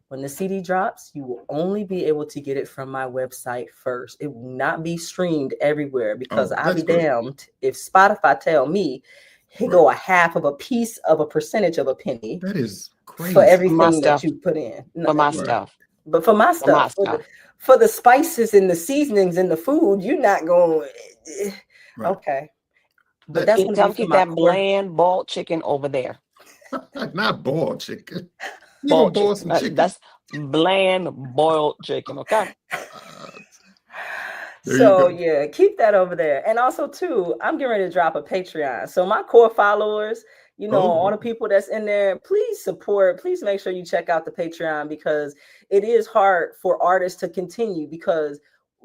when the CD drops, you will only be able to get it from my website first. It will not be streamed everywhere, because I'll be damned if Spotify tell me he go a half of a piece of a percentage of a penny. That is crazy. For everything that you put in. For my stuff. But for my stuff, for the spices and the seasonings and the food, you're not going. Okay. But that's going to keep that bland boiled chicken over there. Not boiled chicken. Boiled chicken. That's bland boiled chicken. Okay. So yeah, keep that over there. And also too, I'm getting ready to drop a Patreon. So my core followers, all the people that's in there, please support. Please make sure you check out the Patreon, because it is hard for artists to continue, because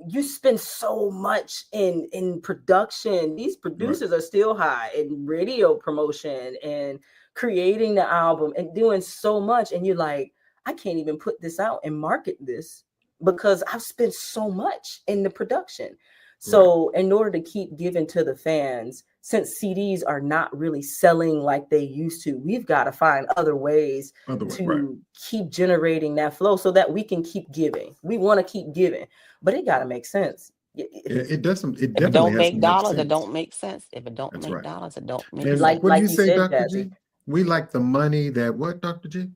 you spend so much in production. These producers are still high in radio promotion and creating the album and doing so much. And you're like, I can't even put this out and market this, because I've spent so much in the production. So in order to keep giving to the fans, since CDs are not really selling like they used to, we've got to find other ways to keep generating that flow, so that we can keep giving. We want to keep giving, but it got to make sense. It doesn't. It definitely if it don't make dollars, it don't make sense. If it don't make dollars, it don't make sense. Like you say, Dr. G? We like the money that what, Dr. G?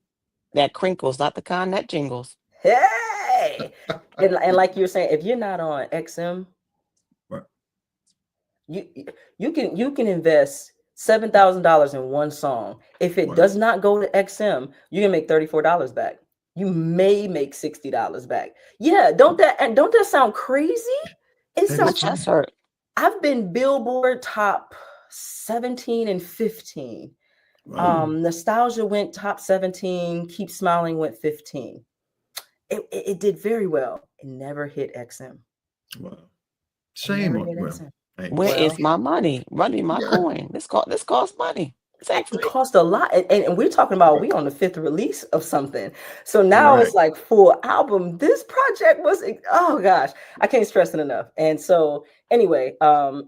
That crinkles, not the kind that jingles. Hey, and like you were saying, if you're not on XM, you can invest $7,000 in one song. If it does not go to XM, you can make $34 back. You may make $60 back. Yeah, don't that sound crazy? It sounds just hurt. I've been Billboard top 17 and 15. Nostalgia went top 17. Keep Smiling went 15. It did very well. It never hit XM. Wow. Shame on them. Where is my money? Money, my coin. This costs money. It cost a lot, and we're talking about we on the 5th release of something. So now it's like full album. This project was, oh gosh, I can't stress it enough. And so anyway,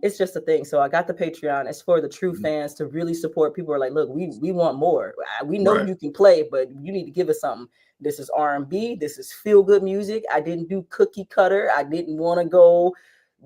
it's just a thing. So I got the Patreon. It's for the true fans to really support. People are like, look, we want more. We know you can play, but you need to give us something. This is R&B. This is feel good music. I didn't do cookie cutter. I didn't want to go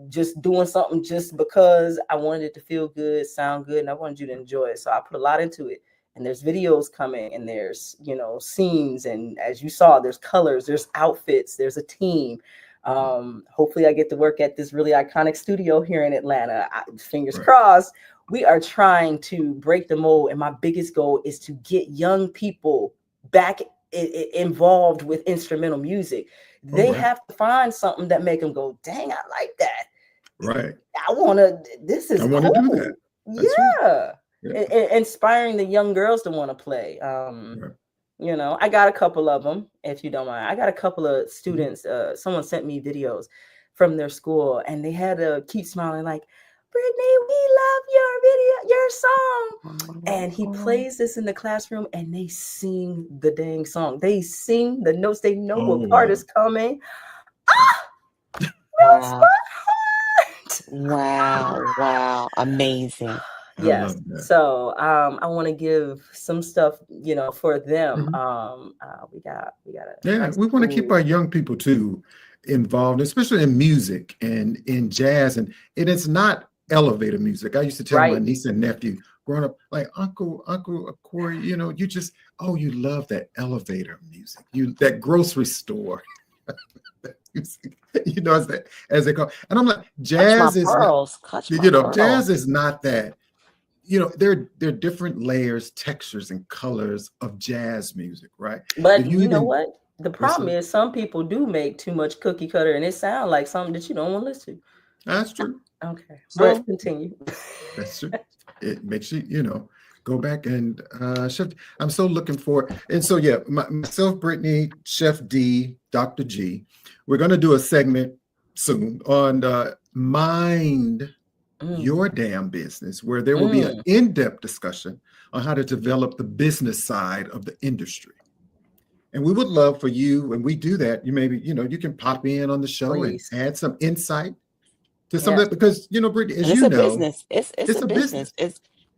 just doing something just because I wanted it to feel good, sound good, and I wanted you to enjoy it. So I put a lot into it. And there's videos coming, and there's, scenes, and as you saw, there's colors, there's outfits, there's a team. Hopefully I get to work at this really iconic studio here in Atlanta. Fingers crossed. We are trying to break the mold, and my biggest goal is to get young people back involved with instrumental music. They have to find something that make them go, dang, I like that. Right. I want to do that. That's yeah. Inspiring the young girls to want to play. I got a couple of them, if you don't mind. I got a couple of students. Someone sent me videos from their school, and they had to keep smiling like, Brittany, we love your video, your song. And he plays this in the classroom, and they sing the dang song. They sing the notes. They know what part is coming. Melts my heart. Wow. Amazing. Yes. So I want to give some stuff, for them. We got we want to keep our young people too involved, especially in music and in jazz. And it's not elevator music. I used to tell my niece and nephew growing up, like, Uncle Corey, you just, you love that elevator music. That grocery store. As they call it. And I'm like, jazz is jazz is not that. There are different layers, textures, and colors of jazz music, right? But you know what? The problem is some people do make too much cookie cutter, and it sounds like something that you don't want to listen to. That's true. Okay, so continue. That's true. It makes you, go back and Chef. I'm so looking forward. And so, myself, Brittany, Chef D, Dr.G, we're going to do a segment soon on Mind Your Damn Business, where there will be an in-depth discussion on how to develop the business side of the industry. And we would love for you, when we do that, you maybe, you can pop in on the show and add some insight to some of that, because, Brittany, as you know, business. It's a business.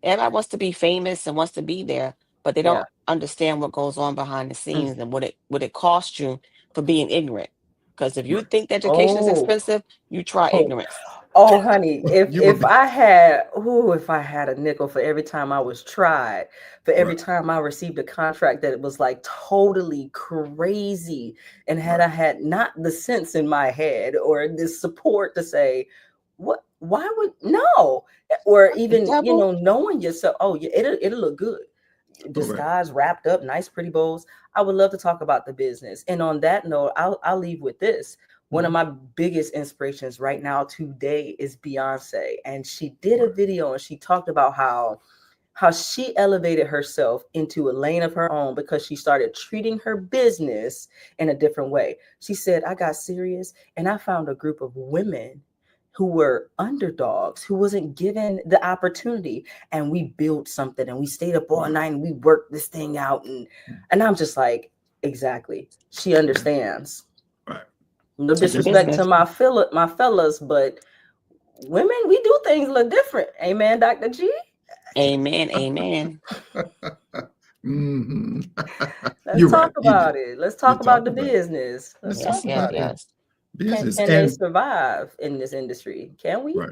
Everybody wants to be famous and wants to be there, but they don't understand what goes on behind the scenes and what it costs you for being ignorant. Because if you think education is expensive, you try ignorance. Oh, honey, if I had a nickel for every time I was tried, for every time I received a contract that it was like totally crazy, and had I had not the sense in my head or the support to say, why would no, or even knowing yourself, it'll look good, disguised, wrapped up, nice, pretty bows. I would love to talk about the business. And on that note, I'll leave with this. One of my biggest inspirations right now today is Beyonce. And she did a video and she talked about how she elevated herself into a lane of her own because she started treating her business in a different way. She said, I got serious and I found a group of women who were underdogs, who wasn't given the opportunity. And we built something and we stayed up all night and we worked this thing out. And I'm just like, exactly. She understands. No disrespect to my fellas, but women, we do things a little different. Amen, Dr. G? Amen. Let's talk about it. Let's talk about the business. Yes. Business. Can they survive in this industry? Can we? Right.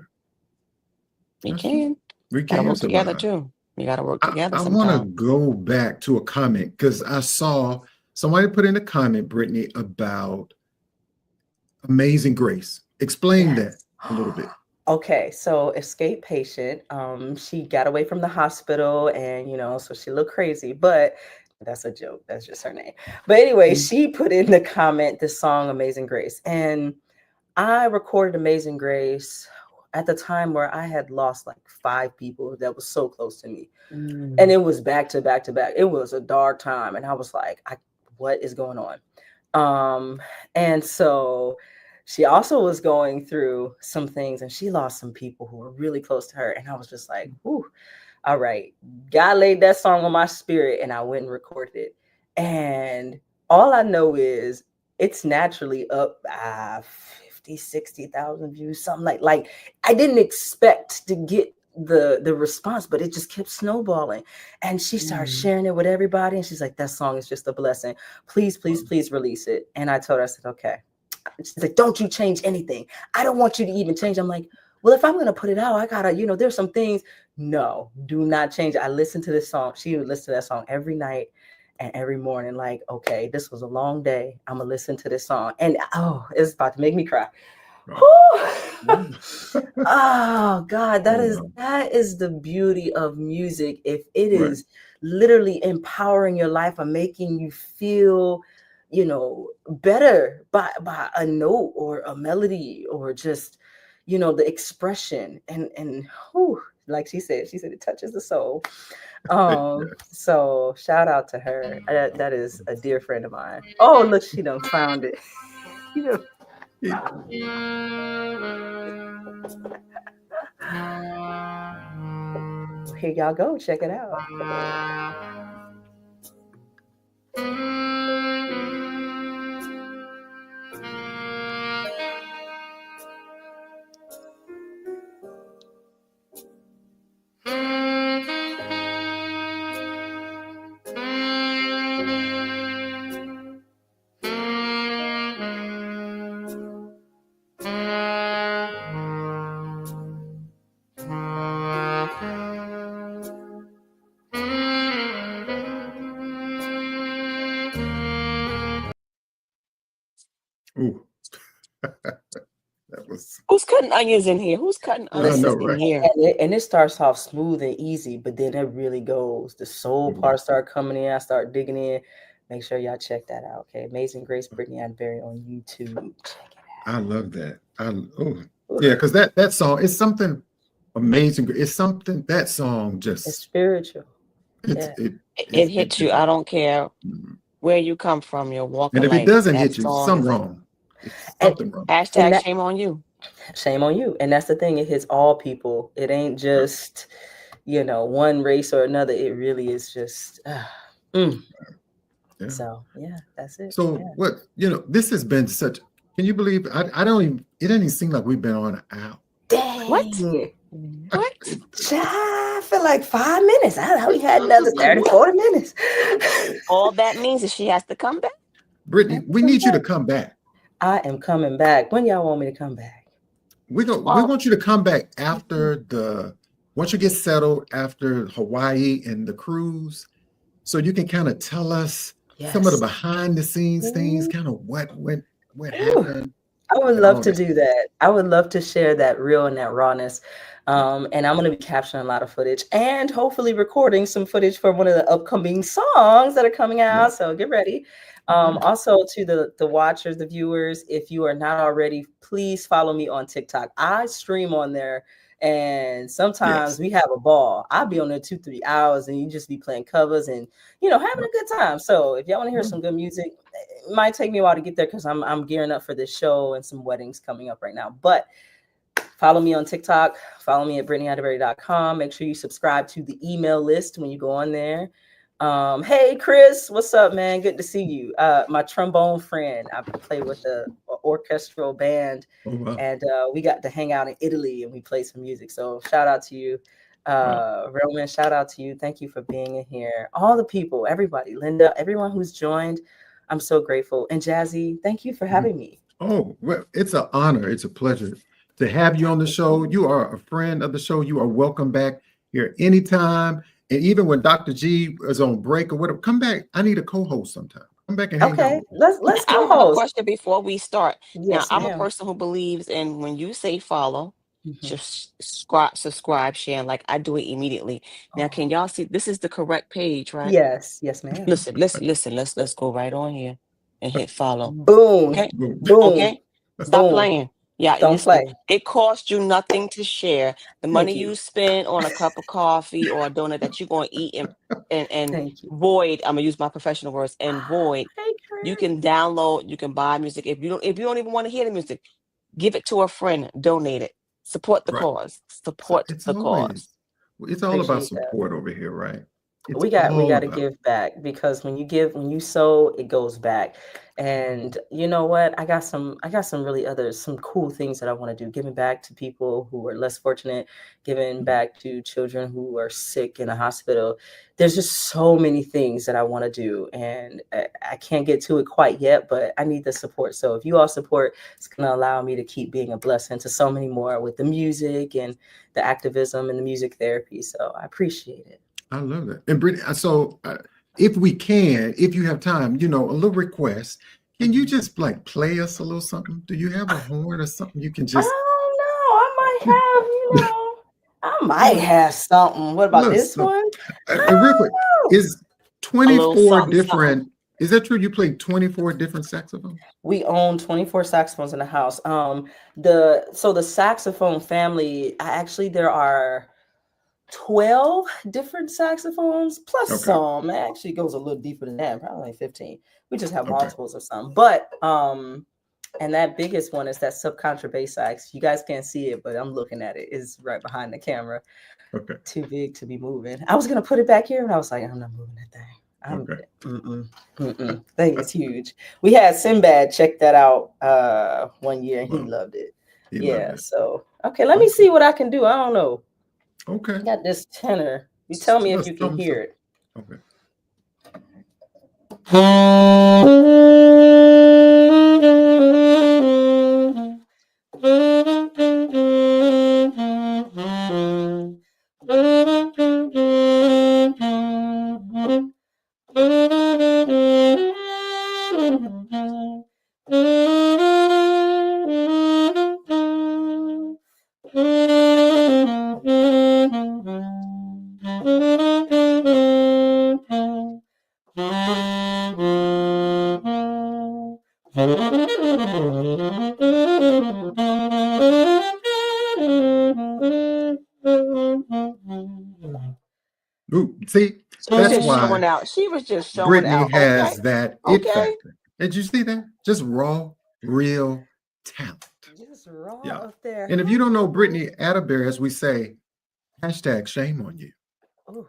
We can. We can work together too. We got to work together. I want to go back to a comment because I saw somebody put in a comment, Brittany, about Amazing Grace. Explain that a little bit. Okay, so escape patient. She got away from the hospital, and so she looked crazy, but that's a joke. That's just her name. But anyway, she put in the comment this song Amazing Grace, and I recorded Amazing Grace at the time where I had lost like 5 people that was so close to me, and it was back to back to back. It was a dark time, and I was like, what is going on? And so she also was going through some things, and she lost some people who were really close to her. And I was just like, ooh, all right. God laid that song on my spirit, and I went and recorded it. And all I know is it's naturally up 50, 60,000 views, something like I didn't expect to get the response, but it just kept snowballing. And she started sharing it with everybody. And she's like, that song is just a blessing. Please, please, please release it. And I told her, I said, okay. She's like, don't you change anything. I don't want you to even change. I'm like, well, if I'm going to put it out, I got to, there's some things. No, do not change it. I listened to this song. She would listen to that song every night and every morning. Like, okay, this was a long day. I'm going to listen to this song. And it's about to make me cry. Oh God, that is the beauty of music. If it is literally empowering your life or making you feel, better by a note or a melody or just, the expression and like she said it touches the soul. So shout out to her. That is a dear friend of mine. Oh, look, she done found it. Here y'all go, check it out. Ooh. That was... Who's cutting onions in here? Who's cutting onions in here? And it starts off smooth and easy, but then it really goes. The soul part start coming in. I start digging in. Make sure y'all check that out. Okay, Amazing Grace Brittany Atterberry on YouTube. Check it out. I love that. Because that song is something amazing. It's something that song just. It's spiritual. It hits you. I don't care where you come from. You're walking. And if it doesn't hit you, something wrong. Something wrong. Hashtag shame on you. Shame on you. And that's the thing. It hits all people. It ain't just, one race or another. It really is just. So that's it. So what, this has been such. Can you believe? I don't even. It doesn't even seem like we've been on an hour. Dang. What? I feel like 5 minutes. I thought we had another 30, 40 minutes. All that means is she has to come back. Brittany, we need you to come back. I am coming back. When y'all want me to come back? We want you to come back after once you get settled after Hawaii and the cruise, so you can kind of tell us some of the behind the scenes things, kind of what happened. I would love to do that. I would love to share that real and that rawness. And I'm going to be capturing a lot of footage and hopefully recording some footage for one of the upcoming songs that are coming out. So get ready. Also to the watchers, the viewers, if you are not already, please follow me on TikTok. I stream on there and sometimes we have a ball. I'll be on there 2-3 hours and you just be playing covers and, having a good time. So if y'all want to hear some good music, it might take me a while to get there because I'm gearing up for this show and some weddings coming up right now. But follow me on TikTok. Follow me at BrittanyAtterberry.com. Make sure you subscribe to the email list when you go on there. Hey Chris, what's up, man? Good to see you. My trombone friend. I play with the orchestral band, and we got to hang out in Italy and we played some music. So shout out to you, Roman. Shout out to you. Thank you for being in here. All the people, everybody, Linda, everyone who's joined. I'm so grateful. And Jazzie, thank you for having me. Oh, well, it's an honor. It's a pleasure to have you on the show. You are a friend of the show. You are welcome back here anytime. And even when Dr. G is on break or whatever, come back. I need a co-host sometime. Come back and hang out. Let's I have a question before we start. Yes, now, I'm a person who believes in when you say follow, just subscribe, share, like I do it immediately. Now, can y'all see? This is the correct page, right? Yes, ma'am. Listen. Let's go right on here and hit follow. Boom. Okay. Boom. Okay. Stop playing. Yeah, don't play. It costs you nothing to share. The money you spend on a cup of coffee or a donut that you're going to eat and void. I'm gonna use my professional words and void. You can download. You can buy music. If you don't even want to hear the music, give it to a friend. Donate it. Support the cause. Support the cause. It's all about support over here, right? We got to give back, because when you sow, it goes back. And you know what? I got some really some cool things that I want to do. Giving back to people who are less fortunate, giving back to children who are sick in a hospital. There's just so many things that I want to do, and I can't get to it quite yet, but I need the support. So if you all support, it's going to allow me to keep being a blessing to so many more with the music and the activism and the music therapy. So I appreciate it. I love that. And Brittany, so if you have time, a little request, can you just like play us a little something? Do you have a horn or something you can just? I don't know. I might have something. What about this one? Real quick, is 24 different? Is that true? You play 24 different saxophones? We own 24 saxophones in the house. The saxophone family, there are 12 different saxophones plus some. It actually goes a little deeper than that, probably like 15. We just have multiples of some. But and that biggest one is that subcontrabass sax. You guys can't see it, but I'm looking at it. It's right behind the camera. Okay. Too big to be moving. I was gonna put it back here, and I was like, I'm not moving that thing. I think it's huge. We had Sinbad check that out one year, and he loved it. So let me see what I can do. I don't know. Okay. I got this tenor. You tell me if you can hear it. Okay. Ooh, see, that's why she was just showing Brittany out. has that it factor. Did you see that? Just raw, real talent. Just raw up there. And if you don't know Brittany Atterberry, as we say, #shame on you. Oh,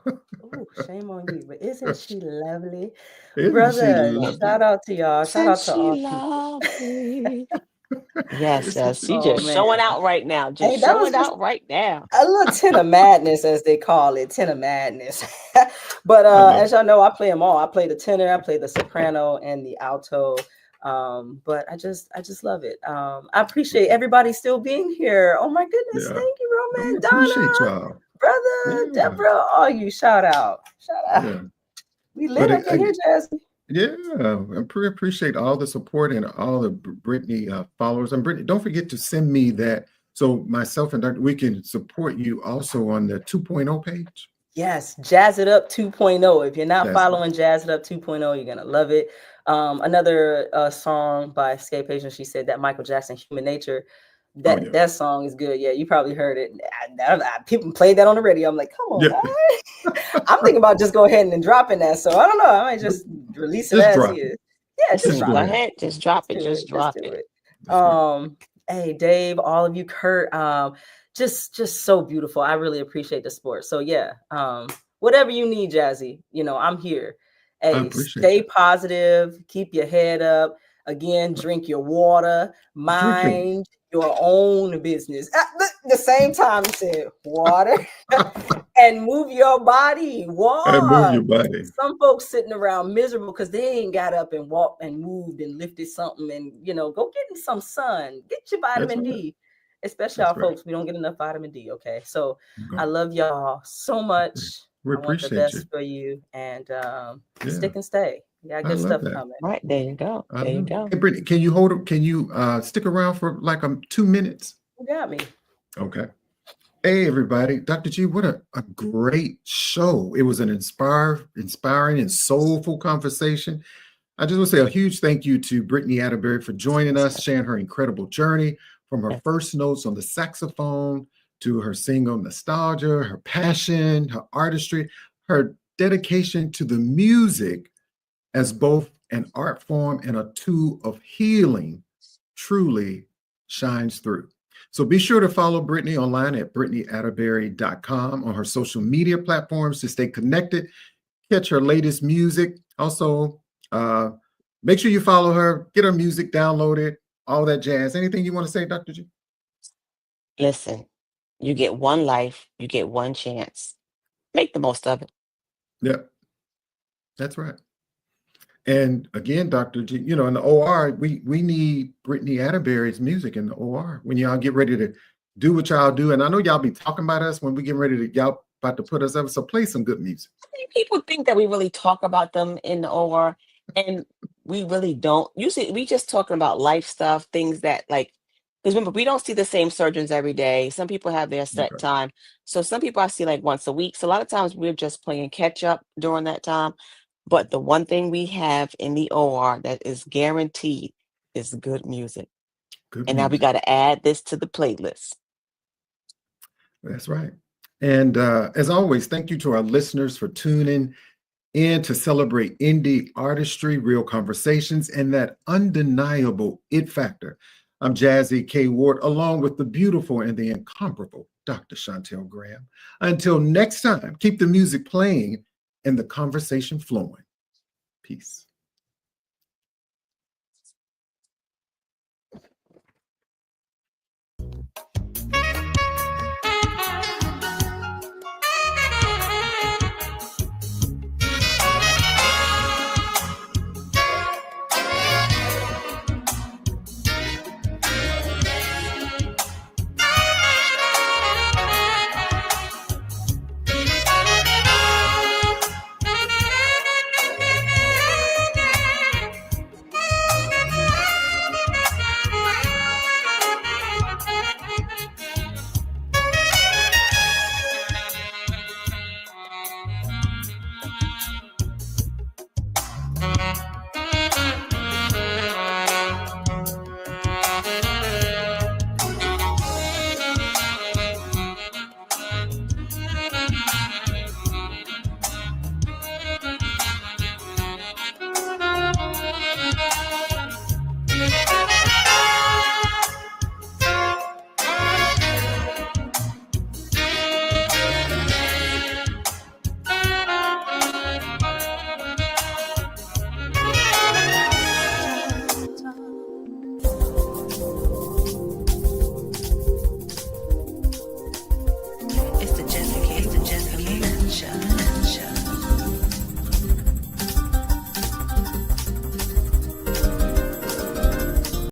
shame on you. But isn't she lovely? Brother, shout out to y'all. Shout out to all people. Yes, she just showing out right now. Right now. A little tenor madness, as they call it, tenor madness. But as y'all know, I play them all. I play the tenor, I play the soprano and the alto. But I just love it. I appreciate everybody still being here. Oh my goodness, thank you, Roman, Donna, brother, Deborah, all you. Shout out. Yeah. We lit up in here, Jazzie. Yeah, I appreciate all the support and all the Brittany followers. And Brittany, don't forget to send me that, so myself and Dr. we can support you also on the 2.0 page. Yes, Jazz It Up 2.0. If you're not following Jazz It Up 2.0, you're gonna love it. Another song by Escape Agent, she said that Michael Jackson, Human Nature. That song is good. Yeah, you probably heard it. People played that on the radio. I'm like, come on, guys. I'm thinking about just go ahead and dropping that. So I don't know. I might just release it as is. Yeah, just go ahead. Just drop it. Just drop it. Hey, Dave, all of you, Kurt, just so beautiful. I really appreciate the support. So yeah, whatever you need, Jazzie, I'm here. Hey, stay positive. Keep your head up. Again, drink your water. Mind your own business. At the same time, you said water and move your body. Walk. And move your body. Some folks sitting around miserable because they ain't got up and walked and moved and lifted something, and go get in some sun. Get your vitamin D. Especially our folks, we don't get enough vitamin D. Okay, so I love y'all so much. We appreciate you. I want the best for you, and stick and stay. Yeah, good stuff coming. Right, there you go. There you go. Hey, Brittany, can you hold up? Can you stick around for like 2 minutes? You got me. Okay. Hey, everybody. Dr. G, what a great show. It was an inspiring and soulful conversation. I just want to say a huge thank you to Brittany Atterberry for joining us, sharing her incredible journey from her first notes on the saxophone to her single Nostalgia, her passion, her artistry, her dedication to the music as both an art form and a tool of healing truly shines through. So be sure to follow Brittany online at BrittanyAtterberry.com on her social media platforms to stay connected catch her latest music. Also, make sure you follow her, get her music downloaded, all that jazz. Anything you want to say, Dr. G? Listen, you get one life, you get one chance. Make the most of it. Yep, that's right. And again, Dr. G, you know, in the OR, we need Brittany Atterberry's music in the OR when y'all get ready to do what y'all do. And I know y'all be talking about us when we get ready to, y'all about to put us up. So play some good music. People think that we really talk about them in the OR, and we really don't. Usually we just talking about life stuff, things that like, because remember, we don't see the same surgeons every day. Some people have their set time. So some people I see like once a week. So a lot of times we're just playing catch up during that time. But the one thing we have in the OR that is guaranteed is good music. Now we got to add this to the playlist. That's right. And as always, thank you to our listeners for tuning in to celebrate indie artistry, real conversations, and that undeniable it factor. I'm Jazzie K.Ward, along with the beautiful and the incomparable Dr. Shontell Graham. Until next time, keep the music playing and the conversation flowing. Peace.